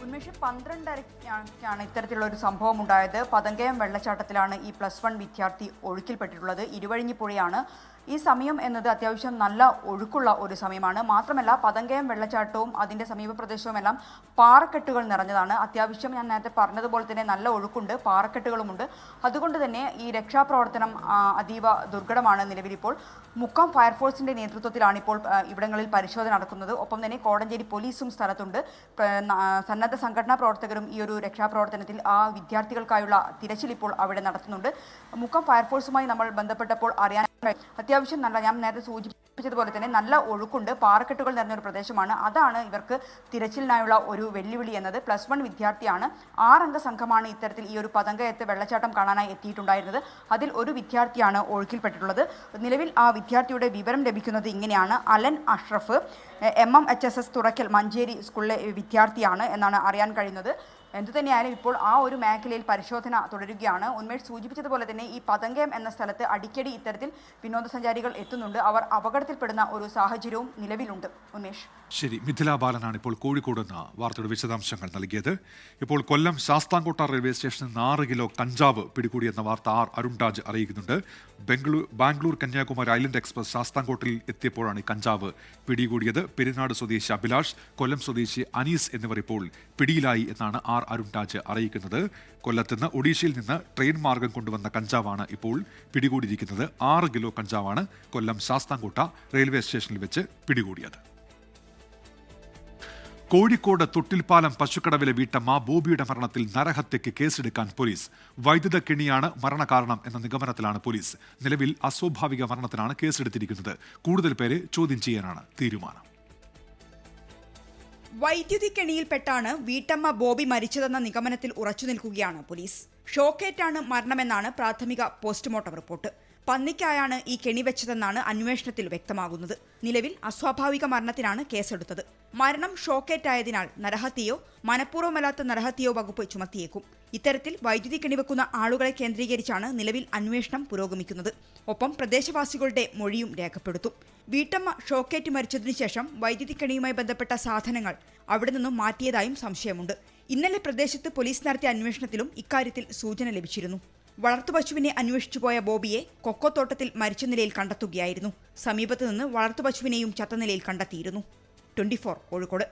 [SPEAKER 23] ഉന്മേഷം 12:30-ക്കാണ് ഇത്തരത്തിലുള്ള ഒരു സംഭവം ഉണ്ടായത്. പതങ്കയം വെള്ളച്ചാട്ടത്തിലാണ് ഈ +1 വിദ്യാർത്ഥി ഒഴുക്കിൽപ്പെട്ടിട്ടുള്ളത്. ഇരുവഴിഞ്ഞിപ്പുഴയാണ് ഈ സമയം എന്നത് അത്യാവശ്യം നല്ല ഒഴുക്കുള്ള ഒരു സമയമാണ്. മാത്രമല്ല പതങ്കയം വെള്ളച്ചാട്ടവും അതിൻ്റെ സമീപ പ്രദേശവുമെല്ലാം പാറക്കെട്ടുകൾ നിറഞ്ഞതാണ്. അത്യാവശ്യം ഞാൻ നേരത്തെ പറഞ്ഞതുപോലെ തന്നെ നല്ല ഒഴുക്കുണ്ട്, പാറക്കെട്ടുകളുമുണ്ട്. അതുകൊണ്ട് തന്നെ ഈ രക്ഷാപ്രവർത്തനം അതീവ ദുർഘടമാണ്. നിലവിലിപ്പോൾ മുക്കം ഫയർഫോഴ്സിൻ്റെ നേതൃത്വത്തിലാണ് ഇപ്പോൾ ഇവിടങ്ങളിൽ പരിശോധന നടക്കുന്നത്. ഒപ്പം തന്നെ കോടഞ്ചേരി പോലീസും സ്ഥലത്തുണ്ട്. സന്നദ്ധ സംഘടനാ പ്രവർത്തകരും ഈ ഒരു രക്ഷാപ്രവർത്തനത്തിൽ ആ വിദ്യാർത്ഥികൾക്കായുള്ള തിരച്ചിൽ ഇപ്പോൾ അവിടെ നടത്തുന്നുണ്ട്. മുക്കം ഫയർഫോഴ്സുമായി നമ്മൾ ബന്ധപ്പെട്ടപ്പോൾ അറിയാൻ അത്യാവശ്യം നല്ല, ഞാൻ നേരത്തെ സൂചിപ്പിച്ചതുപോലെ തന്നെ നല്ല ഒഴുക്കുണ്ട്, പാറക്കെട്ടുകൾ നിറഞ്ഞൊരു പ്രദേശമാണ്. അതാണ് ഇവർക്ക് തിരച്ചിലിനായുള്ള ഒരു വെല്ലുവിളി എന്നത്. +1 വിദ്യാർത്ഥിയാണ്. 6 അംഗ സംഘമാണ് ഇത്തരത്തിൽ ഈ ഒരു പതങ്കയത്ത് വെള്ളച്ചാട്ടം കാണാനായി എത്തിയിട്ടുണ്ടായിരുന്നത്. അതിൽ ഒരു വിദ്യാർത്ഥിയാണ് ഒഴുക്കിൽപ്പെട്ടിട്ടുള്ളത്. നിലവിൽ ആ വിദ്യാർത്ഥിയുടെ വിവരം ലഭിക്കുന്നത് ഇങ്ങനെയാണ്. അലൻ അഷ്റഫ് MMHSS തുറക്കൽ മഞ്ചേരി സ്കൂളിലെ വിദ്യാർത്ഥിയാണ് എന്നാണ് അറിയാൻ കഴിയുന്നത്. എന്തുതന്നെയായാലും ഇപ്പോൾ ആ ഒരു മേഖലയിൽ പരിശോധന തുടരുകയാണ്. ഉന്മേഷ് സൂചിപ്പിച്ചതുപോലെ തന്നെ ഈ പതങ്കയം എന്ന സ്ഥലത്ത് അടിക്കടി ഇത്തരത്തിൽ വിനോദസഞ്ചാരികൾ എത്തുന്നുണ്ട്. അവർ അപകടത്തിൽപ്പെടുന്ന ഒരു സാഹചര്യവും നിലവിലുണ്ട്. ഉന്മേഷ്.
[SPEAKER 1] ശരി, മിഥില ബാലനാണ് ഇപ്പോൾ കോഴിക്കോട് നിന്ന് വാർത്തയുടെ വിശദാംശങ്ങൾ നൽകിയത്. ഇപ്പോൾ കൊല്ലം ശാസ്താംകോട്ട റെയിൽവേ സ്റ്റേഷനിൽ നിന്ന് 6 കിലോ കഞ്ചാവ് പിടികൂടിയെന്ന വാർത്ത അരുൺ രാജ് അറിയിക്കുന്നുണ്ട്. ബാംഗ്ലൂർ കന്യാകുമാരി ഐലൻഡ് എക്സ്പ്രസ് ശാസ്താംകോട്ടിൽ എത്തിയപ്പോഴാണ് ഈ കഞ്ചാവ് പിടികൂടിയത്. പെരിനാട് സ്വദേശി അഭിലാഷ്, കൊല്ലം സ്വദേശി അനീസ് എന്നിവർ ഇപ്പോൾ പിടിയിലായി എന്നാണ് അരുൺ രാജ് അറിയിക്കുന്നത്. കൊല്ലത്ത് ഒഡീഷയിൽ നിന്ന് ട്രെയിൻ മാർഗം കൊണ്ടുവന്ന കഞ്ചാവാണ് ഇപ്പോൾ പിടികൂടിയിരിക്കുന്നത്. 6 കിലോ കഞ്ചാവാണ് കൊല്ലം ശാസ്താംകോട്ട റെയിൽവേ സ്റ്റേഷനിൽ വെച്ച് പിടികൂടിയത്. കോഴിക്കോട് തൊട്ടിൽപ്പാലം പശുക്കടവിലെ വീട്ടമ്മ ബോബിയുടെ മരണത്തിൽ നരഹത്യയ്ക്ക് കേസെടുക്കാൻ പോലീസ്. വൈദ്യുത കെണിയാണ് മരണകാരണം എന്ന നിഗമനത്തിലാണ് പോലീസ്. നിലവിൽ അസ്വാഭാവിക മരണത്തിനാണ് കേസെടുത്തിരിക്കുന്നത്. കൂടുതൽ പേരെ ചോദ്യം ചെയ്യാനാണ് തീരുമാനം.
[SPEAKER 24] വൈദ്യുതി കെണിയിൽപ്പെട്ടാണ് വീട്ടമ്മ ബോബി മരിച്ചതെന്ന നിഗമനത്തിൽ ഉറച്ചു നിൽക്കുകയാണ് പോലീസ്. ഷോക്കേറ്റാണ് മരണമെന്നാണ് പ്രാഥമിക പോസ്റ്റ്മോർട്ടം റിപ്പോർട്ട്. പന്നിക്കായാണ് ഈ കെണി വെച്ചതെന്നാണ് അന്വേഷണത്തിൽ വ്യക്തമാകുന്നത്. നിലവിൽ അസ്വാഭാവിക മരണത്തിനാണ് കേസെടുത്തത്. മരണം ഷോക്കേറ്റായതിനാൽ നരഹത്യയോ മനഃപൂർവ്വമല്ലാത്ത നരഹത്യയോ വകുപ്പ് ചുമത്തിയേക്കും. ഇത്തരത്തിൽ വൈദ്യുതി കെണിവെക്കുന്ന ആളുകളെ കേന്ദ്രീകരിച്ചാണ് നിലവിൽ അന്വേഷണം പുരോഗമിക്കുന്നത്. ഒപ്പം പ്രദേശവാസികളുടെ മൊഴിയും രേഖപ്പെടുത്തും. വീട്ടമ്മ ഷോക്കേറ്റ് മരിച്ചതിനു ശേഷം വൈദ്യുതി കെണിയുമായി ബന്ധപ്പെട്ട സാധനങ്ങൾ അവിടെ നിന്നും മാറ്റിയതായും സംശയമുണ്ട്. ഇന്നലെ പ്രദേശത്ത് പോലീസ് നടത്തിയ അന്വേഷണത്തിലും ഇക്കാര്യത്തിൽ സൂചന ലഭിച്ചിരുന്നു. വളർത്തുപശുവിനെ അന്വേഷിച്ചു പോയ ബോബിയെ കൊക്കോത്തോട്ടത്തിൽ മരിച്ച നിലയിൽ കണ്ടെത്തുകയായിരുന്നു. സമീപത്ത് നിന്ന് വളർത്തുപശുവിനെയും ചത്ത നിലയിൽ കണ്ടെത്തിയിരുന്നു. 24 കോഴിക്കോട്.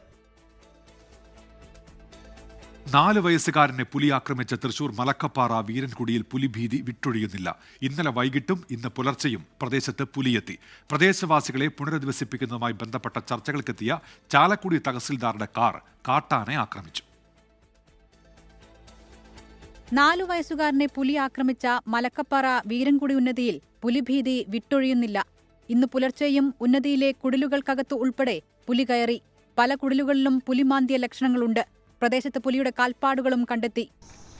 [SPEAKER 1] 4 വയസ്സുകാരനെ പുലി ആക്രമിച്ച തൃശൂർ മലക്കപ്പാറ വീരൻകുടിയിൽ പുലിഭീതി വിട്ടൊഴിയുന്നില്ല. ഇന്നലെ വൈകിട്ടും ഇന്ന് പുലർച്ചെയും പ്രദേശത്ത് പുലിയെത്തി. പ്രദേശവാസികളെ പുനരധിവസിപ്പിക്കുന്നതുമായി ബന്ധപ്പെട്ട ചർച്ചകൾക്കെത്തിയ ചാലക്കുടി തഹസിൽദാറുടെ കാർ കാട്ടാനെ ആക്രമിച്ചു.
[SPEAKER 4] 4 വയസ്സുകാരനെ പുലി ആക്രമിച്ച മലക്കപ്പാറ വീരൻകുടി ഉന്നതിയിൽ പുലിഭീതി വിട്ടൊഴിയുന്നില്ല. ഇന്ന് പുലർച്ചെയും ഉന്നതിയിലെ കുടിലുകൾക്കകത്ത് ഉൾപ്പെടെ പുലി കയറി. പല കുടിലുകളിലും പുലിമാന്തിയ ലക്ഷണങ്ങളുണ്ട്. പ്രദേശത്ത് പുലിയുടെ കാൽപ്പാടുകളും കണ്ടെത്തി.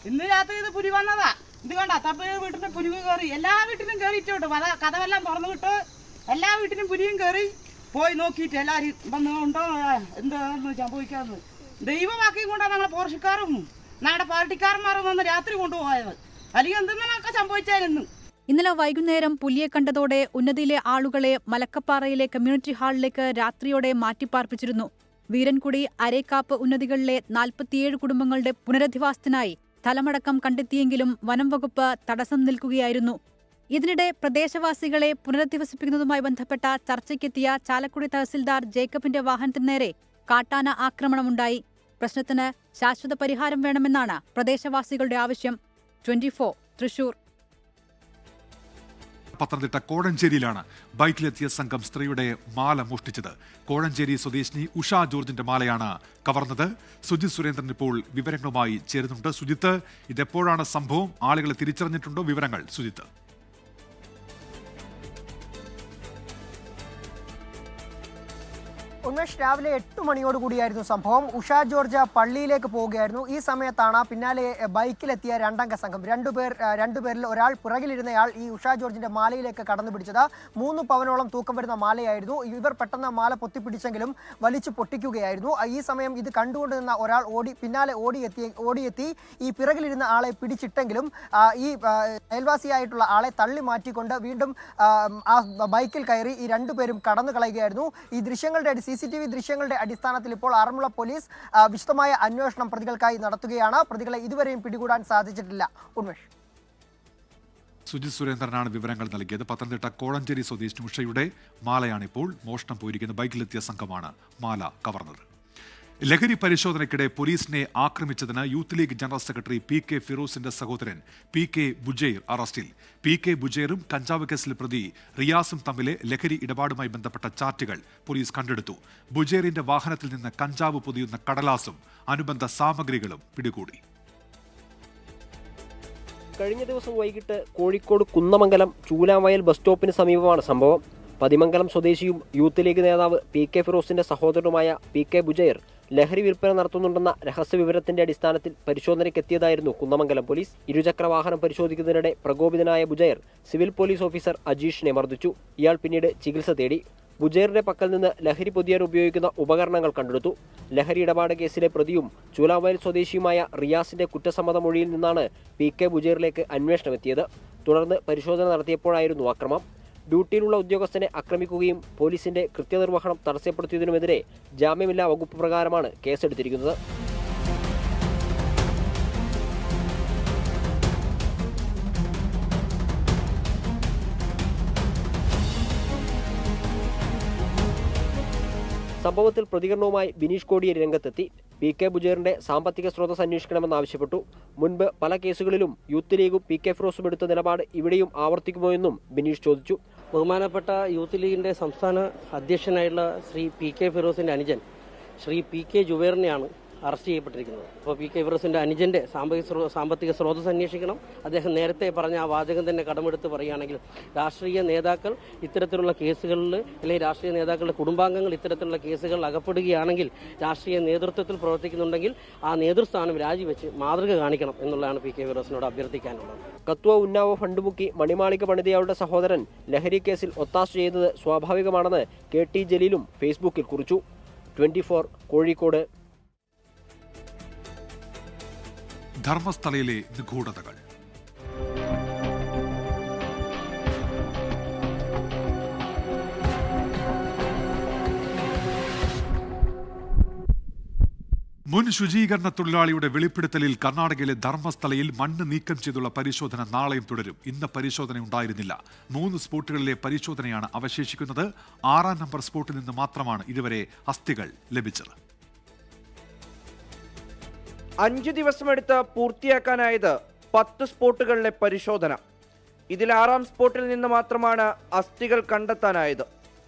[SPEAKER 5] ഇന്ന് രാത്രി ഇത് പുലി വന്നതാ. ഇത് കണ്ട വീട്ടിന്റെ പുലി കയറി. എല്ലാ വീട്ടിലും കയറിയിട്ടോട്ട് കഥവെല്ലാം തുറന്നു വിട്ട് എല്ലാ വീട്ടിലും പുലിയും കയറി. പോയി നോക്കിയിട്ട് എല്ലാവരും വന്ന് ഉണ്ടോ എന്താന്ന് സംഭവിക്കാന്ന്. ദൈവമാക്കിയും കൊണ്ടാണ് ഞങ്ങളെ പോർഷക്കാരും ഞങ്ങളുടെ പാർട്ടിക്കാരന്മാരും വന്ന് രാത്രി കൊണ്ടുപോയത്. അല്ലെങ്കിൽ എന്തെന്നൊക്കെ സംഭവിച്ചായിരുന്നു.
[SPEAKER 4] ഇന്നലെ വൈകുന്നേരം പുലിയെ കണ്ടതോടെ ഉന്നതിയിലെ ആളുകളെ മലക്കപ്പാറയിലെ കമ്മ്യൂണിറ്റി ഹാളിലേക്ക് രാത്രിയോടെ മാറ്റിപ്പാർപ്പിച്ചിരുന്നു. വീരൻകുടി, അരേക്കാപ്പ് ഉന്നതികളിലെ 47 കുടുംബങ്ങളുടെ പുനരധിവാസത്തിനായി സ്ഥലമടക്കം കണ്ടെത്തിയെങ്കിലും വനം വകുപ്പ് തടസ്സം നിൽക്കുകയായിരുന്നു. ഇതിനിടെ പ്രദേശവാസികളെ പുനരധിവസിപ്പിക്കുന്നതുമായി ബന്ധപ്പെട്ട ചർച്ചയ്ക്കെത്തിയ ചാലക്കുടി തഹസിൽദാർ ജേക്കബിന്റെ വാഹനത്തിനു നേരെ കാട്ടാന ആക്രമണമുണ്ടായി. പ്രശ്നത്തിന് ശാശ്വത പരിഹാരം വേണമെന്നാണ് പ്രദേശവാസികളുടെ ആവശ്യം. 24 തൃശൂർ.
[SPEAKER 1] പത്തനംതിട്ട കോഴഞ്ചേരിയിലാണ് ബൈക്കിലെത്തിയ സംഘം സ്ത്രീയുടെ മാല മോഷ്ടിച്ചത്. കോഴഞ്ചേരി സ്വദേശിനി ഉഷ ജോർജിന്റെ മാലയാണ് കവർന്നത്. സുജിത് സുരേന്ദ്രൻ ഇപ്പോൾ വിവരങ്ങളുമായി ചേരുന്നുണ്ട്. സുജിത്ത്, ഇതെപ്പോഴാണ് സംഭവം? ആളുകളെ തിരിച്ചറിഞ്ഞിട്ടുണ്ടോ? വിവരങ്ങൾ സുജിത്ത്.
[SPEAKER 20] ഉന്മേഷ്, രാവിലെ 8 മണിയോടുകൂടിയായിരുന്നു സംഭവം. ഉഷ ജോർജ് പള്ളിയിലേക്ക് പോവുകയായിരുന്നു. ഈ സമയത്താണ് പിന്നാലെ ബൈക്കിലെത്തിയ 2 അംഗ സംഘം. രണ്ടുപേരിൽ ഒരാൾ പിറകിലിരുന്നയാൾ ഈ ഉഷ ജോർജിന്റെ മാലയിലേക്ക് കടന്നു പിടിച്ചത്. 3 പവനോളം തൂക്കം വരുന്ന മാലയായിരുന്നു. ഇവർ പെട്ടെന്ന് മാല പൊത്തിപ്പിടിച്ചെങ്കിലും വലിച്ചു പൊട്ടിക്കുകയായിരുന്നു. ഈ സമയം ഇത് കണ്ടുകൊണ്ട് നിന്ന ഒരാൾ പിന്നാലെ ഓടിയെത്തി ഈ പിറകിലിരുന്ന ആളെ പിടിച്ചിട്ടെങ്കിലും ഈ അയൽവാസിയായിട്ടുള്ള ആളെ തള്ളി മാറ്റിക്കൊണ്ട് വീണ്ടും ആ ബൈക്കിൽ കയറി ഈ 2 പേരും കടന്നു കളയുകയായിരുന്നു. ഈ ദൃശ്യങ്ങളുടെ CCTV ദൃശ്യങ്ങളുടെ അടിസ്ഥാനത്തിൽ ഇപ്പോൾ ആറന്മുള പോലീസ് വിശദമായ അന്വേഷണം പ്രതികൾക്കായി നടത്തുകയാണ്. പ്രതികളെ ഇതുവരെയും പിടികൂടാൻ സാധിച്ചിട്ടില്ല. ഉന്മേഷ്.
[SPEAKER 1] സുജിത് സുരേന്ദ്രനാണ് വിവരങ്ങൾ നൽകിയത്. പത്തനംതിട്ട കോഴഞ്ചേരി സ്വദേശി ഉഷയുടെ മാലയാണ് ഇപ്പോൾ മോഷണം പോയിരിക്കുന്നത്. ബൈക്കിലെത്തിയ സംഘമാണ് മാല കവർന്നത്. ലഹരി പരിശോധനയ്ക്കിടെ പോലീസിനെ ആക്രമിച്ചതിന് youth league general secretary PK ഫിറോസിന്റെ സഹോദരൻ PK ബുജൈർ അറസ്റ്റിൽ. PK ബുജൈറും കഞ്ചാവ് കേസിൽ പ്രതി റിയാസും തമ്മിലെ ലഹരി ഇടപാടുമായി ബന്ധപ്പെട്ട ചാറ്റുകൾ പോലീസ് കണ്ടെടുത്തു. ബുജൈറിന്റെ വാഹനത്തിൽ നിന്ന് കഞ്ചാവ് പൊതിയുന്ന കടലാസും അനുബന്ധ സാമഗ്രികളും പിടികൂടി.
[SPEAKER 16] കഴിഞ്ഞ ദിവസം വൈകിട്ട് കോഴിക്കോട് കുന്നമംഗലം ചൂലാവയൽ ബസ് സ്റ്റോപ്പിന് സമീപമാണ് സംഭവം. പതിമംഗലം സ്വദേശിയും യൂത്ത് ലീഗ് നേതാവ് PK ഫിറോസിന്റെ സഹോദരനുമായ PK ബുജൈർ ലഹരി വിൽപ്പന നടത്തുന്നുണ്ടെന്ന രഹസ്യ വിവരത്തിന്റെ അടിസ്ഥാനത്തിൽ പരിശോധനയ്ക്കെത്തിയതായിരുന്നു കുന്നമംഗലം പോലീസ്. ഇരുചക്ര വാഹനം പരിശോധിക്കുന്നതിനിടെ പ്രകോപിതനായ ബുജൈർ സിവിൽ പോലീസ് ഓഫീസർ അജീഷിനെ മർദ്ദിച്ചു. ഇയാൾ പിന്നീട് ചികിത്സ തേടി. ബുജൈറിന്റെ പക്കൽ നിന്ന് ലഹരി പൊതിയാൻ ഉപയോഗിക്കുന്ന ഉപകരണങ്ങൾ കണ്ടെടുത്തു. ലഹരി ഇടപാട് കേസിലെ പ്രതിയും ചൂലാവയൽ സ്വദേശിയുമായ റിയാസിന്റെ കുറ്റസമ്മതമൊഴിയിൽ നിന്നാണ് PK ബുജൈറിലേക്ക് അന്വേഷണമെത്തിയത്. തുടർന്ന് പരിശോധന നടത്തിയപ്പോഴായിരുന്നു അക്രമം. ഡ്യൂട്ടിയിലുള്ള ഉദ്യോഗസ്ഥനെ ആക്രമിക്കുകയും പോലീസിന്റെ കൃത്യനിർവഹണം തടസ്സപ്പെടുത്തിയതിനുമെതിരെ ജാമ്യമില്ലാ വകുപ്പ് പ്രകാരമാണ് കേസെടുത്തിരിക്കുന്നത്. സംഭവത്തിൽ പ്രതികരണവുമായി ബിനീഷ് കോടിയേരി രംഗത്തെത്തി. PK ബുജൈറിന്റെ സാമ്പത്തിക സ്രോതസ് അന്വേഷിക്കണമെന്നാവശ്യപ്പെട്ടു. മുൻപ് പല കേസുകളിലും യൂത്ത് ലീഗും PK ഫിറോസും എടുത്ത നിലപാട് ഇവിടെയും ആവർത്തിക്കുമോ എന്നും ബിനീഷ് ചോദിച്ചു.
[SPEAKER 6] ബഹുമാനപ്പെട്ട യൂത്ത് ലീഗിന്റെ സംസ്ഥാന അധ്യക്ഷനായുള്ള ശ്രീ PK ഫിറോസിന്റെ അനുജൻ ശ്രീ PK ജുബൈറിനെയാണ് അറസ്റ്റ് ചെയ്യപ്പെട്ടിരിക്കുന്നത്. അപ്പോൾ PK ഫിറോസിന്റെ അനുജന്റെ സാമ്പത്തിക സ്രോതസ് അന്വേഷിക്കണം. അദ്ദേഹം നേരത്തെ പറഞ്ഞ ആ വാചകം തന്നെ കടമെടുത്ത് പറയുകയാണെങ്കിൽ രാഷ്ട്രീയ നേതാക്കൾ ഇത്തരത്തിലുള്ള കേസുകളിൽ അല്ലെങ്കിൽ രാഷ്ട്രീയ നേതാക്കളുടെ കുടുംബാംഗങ്ങൾ ഇത്തരത്തിലുള്ള കേസുകളിൽ അകപ്പെടുകയാണെങ്കിൽ രാഷ്ട്രീയ നേതൃത്വത്തിൽ പ്രവർത്തിക്കുന്നുണ്ടെങ്കിൽ ആ നേതൃസ്ഥാനം രാജിവെച്ച് മാതൃക കാണിക്കണം എന്നുള്ളതാണ് PK ഫിറോസിനോട് അഭ്യർത്ഥിക്കാനുള്ളത്.
[SPEAKER 16] കത്വ ഉന്നാവോ ഫണ്ട് മുക്കി മണിമാളിക പണിതയാളുടെ സഹോദരൻ ലഹരി കേസിൽ ഒത്താശ ചെയ്തത് സ്വാഭാവികമാണെന്ന് KT ജലീലും ഫേസ്ബുക്കിൽ കുറിച്ചു. 24 കോഴിക്കോട്.
[SPEAKER 1] ധർമ്മസ്ഥലയിലെ നിഗൂഢതകൾ. മുൻ ശുചീകരണ തൊഴിലാളിയുടെ വെളിപ്പെടുത്തലിൽ കർണാടകയിലെ ധർമ്മസ്ഥലയിൽ മണ്ണ് നീക്കം ചെയ്തുള്ള പരിശോധന നാളെയും തുടരും. ഇന്ന് പരിശോധന ഉണ്ടായിരുന്നില്ല. 3 സ്പോട്ടുകളിലെ പരിശോധനയാണ് അവശേഷിക്കുന്നത്. 6-ാം നമ്പർ സ്പോട്ടിൽ നിന്ന് മാത്രമാണ് ഇതുവരെ അസ്ഥികൾ ലഭിച്ചത്.
[SPEAKER 8] 5 ദിവസമെടുത്ത് പൂർത്തിയാക്കാനായത് 10 സ്പോട്ടുകളിലെ പരിശോധന. ഇതിൽ 6-ാം സ്പോട്ടിൽ നിന്ന് മാത്രമാണ് അസ്ഥികൾ കണ്ടെത്താനായത്.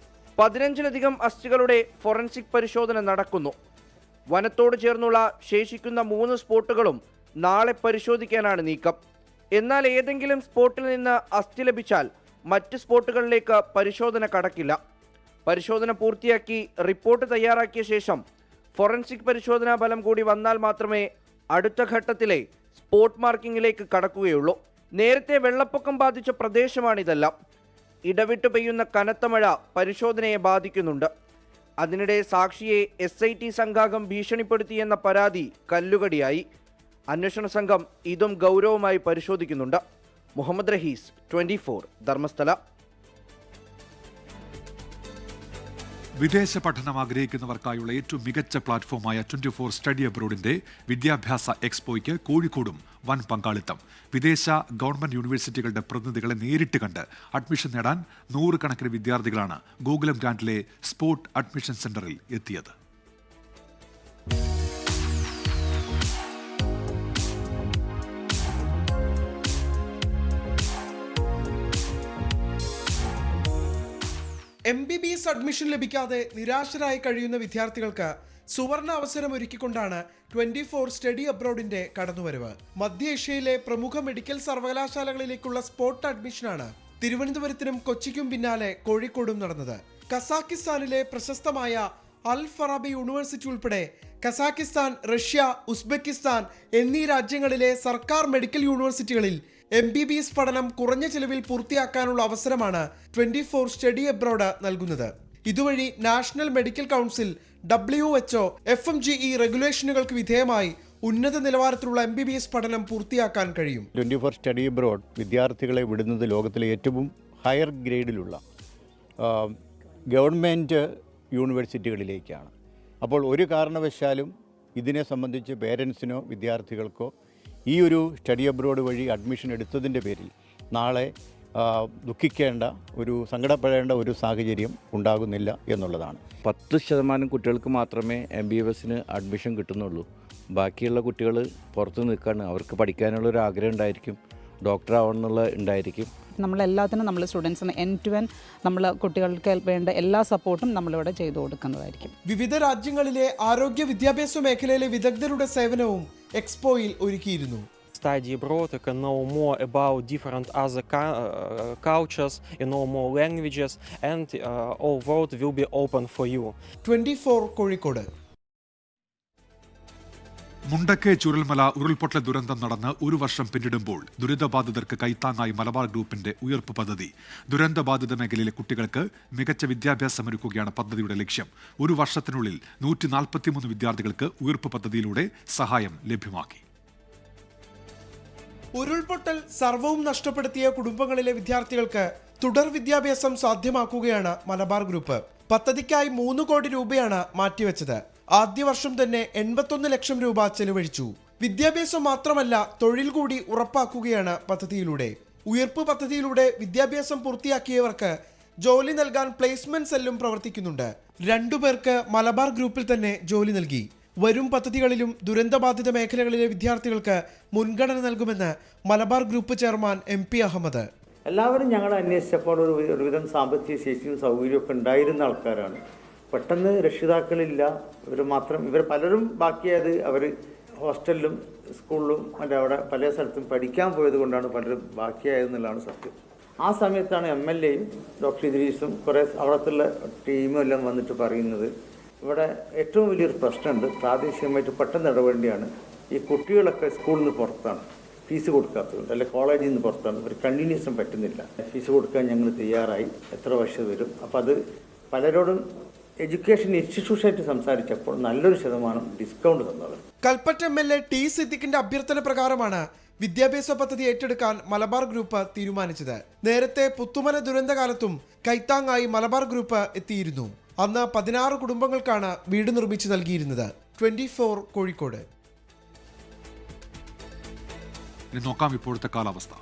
[SPEAKER 8] 15-ലധികം അസ്ഥികളുടെ ഫോറൻസിക് പരിശോധന നടക്കുന്നു. വനത്തോട് ചേർന്നുള്ള ശേഷിക്കുന്ന 3 സ്പോട്ടുകളും നാളെ പരിശോധിക്കാനാണ് നീക്കം. എന്നാൽ ഏതെങ്കിലും സ്പോട്ടിൽ നിന്ന് അസ്ഥി ലഭിച്ചാൽ മറ്റ് സ്പോട്ടുകളിലേക്ക് പരിശോധന കടക്കില്ല. പരിശോധന പൂർത്തിയാക്കി റിപ്പോർട്ട് തയ്യാറാക്കിയ ശേഷം ഫോറൻസിക് പരിശോധനാ ഫലം കൂടി വന്നാൽ മാത്രമേ അടുത്ത ഘട്ടത്തിലെ സ്പോട്ട് മാർക്കിങ്ങിലേക്ക് കടക്കുകയുള്ളൂ. നേരത്തെ വെള്ളപ്പൊക്കം ബാധിച്ച പ്രദേശമാണിതെല്ലാം. ഇടവിട്ട് പെയ്യുന്ന കനത്ത മഴ പരിശോധനയെ ബാധിക്കുന്നുണ്ട്. അതിനിടെ സാക്ഷിയെ SIT സംഘാംഗം ഭീഷണിപ്പെടുത്തിയെന്ന പരാതി കല്ലുകടിയായി. അന്വേഷണ സംഘം ഇതും ഗൗരവമായി പരിശോധിക്കുന്നുണ്ട്. മുഹമ്മദ് റഹീസ്, 24, ധർമ്മസ്ഥല.
[SPEAKER 1] വിദേശ പഠനം ആഗ്രഹിക്കുന്നവർക്കായുള്ള ഏറ്റവും മികച്ച പ്ലാറ്റ്ഫോമായ 24 സ്റ്റഡി അബ്രോഡിന്റെ വിദ്യാഭ്യാസ എക്സ്പോയ്ക്ക് കോഴിക്കോടും വൻ പങ്കാളിത്തം. വിദേശ ഗവൺമെന്റ് യൂണിവേഴ്സിറ്റികളുടെ പ്രതിനിധികളെ നേരിട്ട് കണ്ട് അഡ്മിഷൻ നേടാൻ 100 കണക്കിന് വിദ്യാർത്ഥികളാണ് ഗോകുലം ഗ്രാൻഡിലെ സ്പോട്ട് അഡ്മിഷൻ സെന്ററിൽ എത്തിയത്.
[SPEAKER 9] MBBS അഡ്മിഷൻ ലഭിക്കാതെ നിരാശരായി കഴിയുന്ന വിദ്യാർത്ഥികൾക്ക് സുവർണ അവസരം ഒരുക്കിക്കൊണ്ടാണ് 24 സ്റ്റഡി അബ്രോഡിന്റെ കടന്നുവരവ്. മധ്യേഷ്യയിലെ പ്രമുഖ മെഡിക്കൽ സർവകലാശാലകളിലേക്കുള്ള സ്പോട്ട് അഡ്മിഷനാണ് തിരുവനന്തപുരത്തിനും കൊച്ചിക്കും പിന്നാലെ കോഴിക്കോടും നടന്നത്. കസാക്കിസ്ഥാനിലെ പ്രശസ്തമായ അൽ ഫറാബി യൂണിവേഴ്സിറ്റി ഉൾപ്പെടെ കസാക്കിസ്ഥാൻ, റഷ്യ, ഉസ്ബെക്കിസ്ഥാൻ എന്നീ രാജ്യങ്ങളിലെ സർക്കാർ മെഡിക്കൽ യൂണിവേഴ്സിറ്റികളിൽ MBBS പഠനം കുറഞ്ഞ ചെലവിൽ പൂർത്തിയാക്കാനുള്ള അവസരമാണ് 24 സ്റ്റഡി അബ്രോഡ് നൽകുന്നത്. ഇതുവഴി national medical council, WHO, FMGE റെഗുലേഷനുകൾക്ക് വിധേയമായി ഉന്നത നിലവാരത്തിലുള്ള MBBS പഠനം പൂർത്തിയാക്കാൻ കഴിയും.
[SPEAKER 10] 24 സ്റ്റഡി അബ്രോഡ് വിദ്യാർത്ഥികളെ വിടുന്നത് ലോകത്തിലെ ഏറ്റവും ഹയർ ഗ്രേഡിലുള്ള ഗവൺമെൻറ് യൂണിവേഴ്സിറ്റികളിലേക്കാണ്. അപ്പോൾ ഒരു കാരണവശാലും ഇതിനെ സംബന്ധിച്ച് പേരൻസിനോ വിദ്യാർത്ഥികൾക്കോ ഈ ഒരു സ്റ്റഡി അബ്രോഡ് വഴി അഡ്മിഷൻ എടുത്തതിൻ്റെ പേരിൽ നാളെ ദുഃഖിക്കേണ്ട, സങ്കടപ്പെടേണ്ട ഒരു സാഹചര്യം ഉണ്ടാകുന്നില്ല എന്നുള്ളതാണ്.
[SPEAKER 12] 10% കുട്ടികൾക്ക് മാത്രമേ MBBSന് അഡ്മിഷൻ കിട്ടുന്നുള്ളൂ. ബാക്കിയുള്ള കുട്ടികൾ പുറത്ത് നിൽക്കുകയാണ്. അവർക്ക് പഠിക്കാനുള്ളൊരു ആഗ്രഹം ഉണ്ടായിരിക്കും, ഡോക്ടർ ആവണമെന്നുള്ള ഉണ്ടായിരിക്കും.
[SPEAKER 25] നമ്മളെല്ലാത്തിനും നമ്മൾ സ്റ്റുഡൻസിന് എൻഡ് ടു എൻഡ് നമ്മൾ കുട്ടികൾക്ക് വേണ്ട എല്ലാ സപ്പോർട്ടും നമ്മളിവിടെ ചെയ്തു കൊടുക്കുന്നതായിരിക്കും.
[SPEAKER 9] വിവിധ രാജ്യങ്ങളിലെ ആരോഗ്യ വിദ്യാഭ്യാസ മേഖലയിലെ വിദഗ്ധരുടെ സേവനവും എക്സ്പോയിൽ ഒരുക്കിയിരുന്നു.
[SPEAKER 26] Study abroad, you can know more about different other cultures, you know more languages, and all world will be open for you.
[SPEAKER 9] 24 Kozhikode.
[SPEAKER 1] മുണ്ടക്കെ Chooralmala ഉരുൾപൊട്ടൽ ദുരന്തം നടന്ന് 1 വർഷം പിന്നിടുമ്പോൾ ദുരിതബാധിതർക്ക് കൈത്താങ്ങായി മലബാർ ഗ്രൂപ്പിന്റെ ഉയർപ്പ് പദ്ധതി. ദുരന്തബാധിത മേഖലയിലെ കുട്ടികൾക്ക് മികച്ച വിദ്യാഭ്യാസമൊരുക്കുകയാണ് പദ്ധതിയുടെ ലക്ഷ്യം. 1 വർഷത്തിനുള്ളിൽ 143 വിദ്യാർത്ഥികൾക്ക് ഉയർപ്പ് പദ്ധതിയിലൂടെ സഹായം ലഭ്യമാക്കി.
[SPEAKER 9] ഉരുൾപൊട്ടൽ സർവവും നഷ്ടപ്പെടുത്തിയ കുടുംബങ്ങളിലെ വിദ്യാർത്ഥികൾക്ക് തുടർ വിദ്യാഭ്യാസം സാധ്യമാക്കുകയാണ് മലബാർ ഗ്രൂപ്പ്. പദ്ധതിക്കായി 3 കോടി രൂപയാണ് മാറ്റിവെച്ചത്. ആദ്യ വർഷം തന്നെ 81 ലക്ഷം രൂപ ചെലവഴിച്ചു. വിദ്യാഭ്യാസം മാത്രമല്ല, തൊഴിൽ കൂടി ഉറപ്പാക്കുകയാണ് പദ്ധതിയിലൂടെ. ഉയർപ്പ് പദ്ധതിയിലൂടെ വിദ്യാഭ്യാസം പൂർത്തിയാക്കിയവർക്ക് ജോലി നൽകാൻ പ്ലേസ്മെന്റ് സെല്ലും പ്രവർത്തിക്കുന്നുണ്ട്. 2 പേർക്ക് മലബാർ ഗ്രൂപ്പിൽ തന്നെ ജോലി നൽകി. വരും പദ്ധതികളിലും ദുരന്തബാധിത മേഖലകളിലെ വിദ്യാർത്ഥികൾക്ക് മുൻഗണന നൽകുമെന്ന് Malabar group chairman MP Ahammed.
[SPEAKER 27] എല്ലാവരും ഞങ്ങൾ അന്വേഷിച്ചപ്പോൾ ഒരുവിധം സാമ്പത്തിക ശേഷിയും സൗകര്യമൊക്കെ ഉണ്ടായിരുന്ന ആൾക്കാരാണ്. പെട്ടെന്ന് രക്ഷിതാക്കളില്ല, ഇവർ പലരും ബാക്കിയായത് അവർ ഹോസ്റ്റലിലും സ്കൂളിലും അവിടെ പല സ്ഥലത്തും പഠിക്കാൻ പോയത് കൊണ്ടാണ് പലരും ബാക്കിയായതെന്നുള്ളതാണ് സത്യം. ആ സമയത്താണ് MLAയും ഡോക്ടർ ഇദ്രീസും കുറേ അവിടത്തുള്ള ടീമും എല്ലാം വന്നിട്ട് പറയുന്നത്, ഇവിടെ ഏറ്റവും വലിയൊരു പ്രശ്നമുണ്ട്, പ്രാദേശികമായിട്ട് പെട്ടെന്ന് ഇടപെടേണ്ടതാണ്. ഈ കുട്ടികളൊക്കെ സ്കൂളിൽ നിന്ന് പുറത്താണ്, ഫീസ് കൊടുക്കാത്തതുകൊണ്ട്, അല്ലെ കോളേജിൽ നിന്ന് പുറത്താണ്, ഒരു കണ്ടിന്യൂഷൻ പറ്റുന്നില്ല. ഫീസ് കൊടുക്കാൻ ഞങ്ങൾ തയ്യാറായി, എത്ര വർഷം വരും. അപ്പോൾ അത് പലരോടും എഡ്യൂക്കേഷൻ ഇൻസ്റ്റിറ്റ്യൂഷനായിട്ട് സംസാരിച്ചപ്പോൾ നല്ലൊരു ശതമാനം ഡിസ്കൗണ്ട് തന്നത്.
[SPEAKER 9] കൽപ്പറ്റ MLA T സിദ്ദിഖിന്റെ അഭ്യർത്ഥന പ്രകാരമാണ് വിദ്യാഭ്യാസ പദ്ധതി ഏറ്റെടുക്കാൻ മലബാർ ഗ്രൂപ്പ് തീരുമാനിച്ചത്. നേരത്തെ പുത്തുമല ദുരന്തകാലത്തും കൈത്താങ്ങായി മലബാർ ഗ്രൂപ്പ് എത്തിയിരുന്നു. അന്ന് 16 കുടുംബങ്ങൾക്കാണ് വീട് നിർമ്മിച്ചു നൽകിയിരുന്നത്. 24 കോഴിക്കോട്.
[SPEAKER 1] ഇനി നോക്കാം ഇപ്പോഴത്തെ കാലാവസ്ഥ.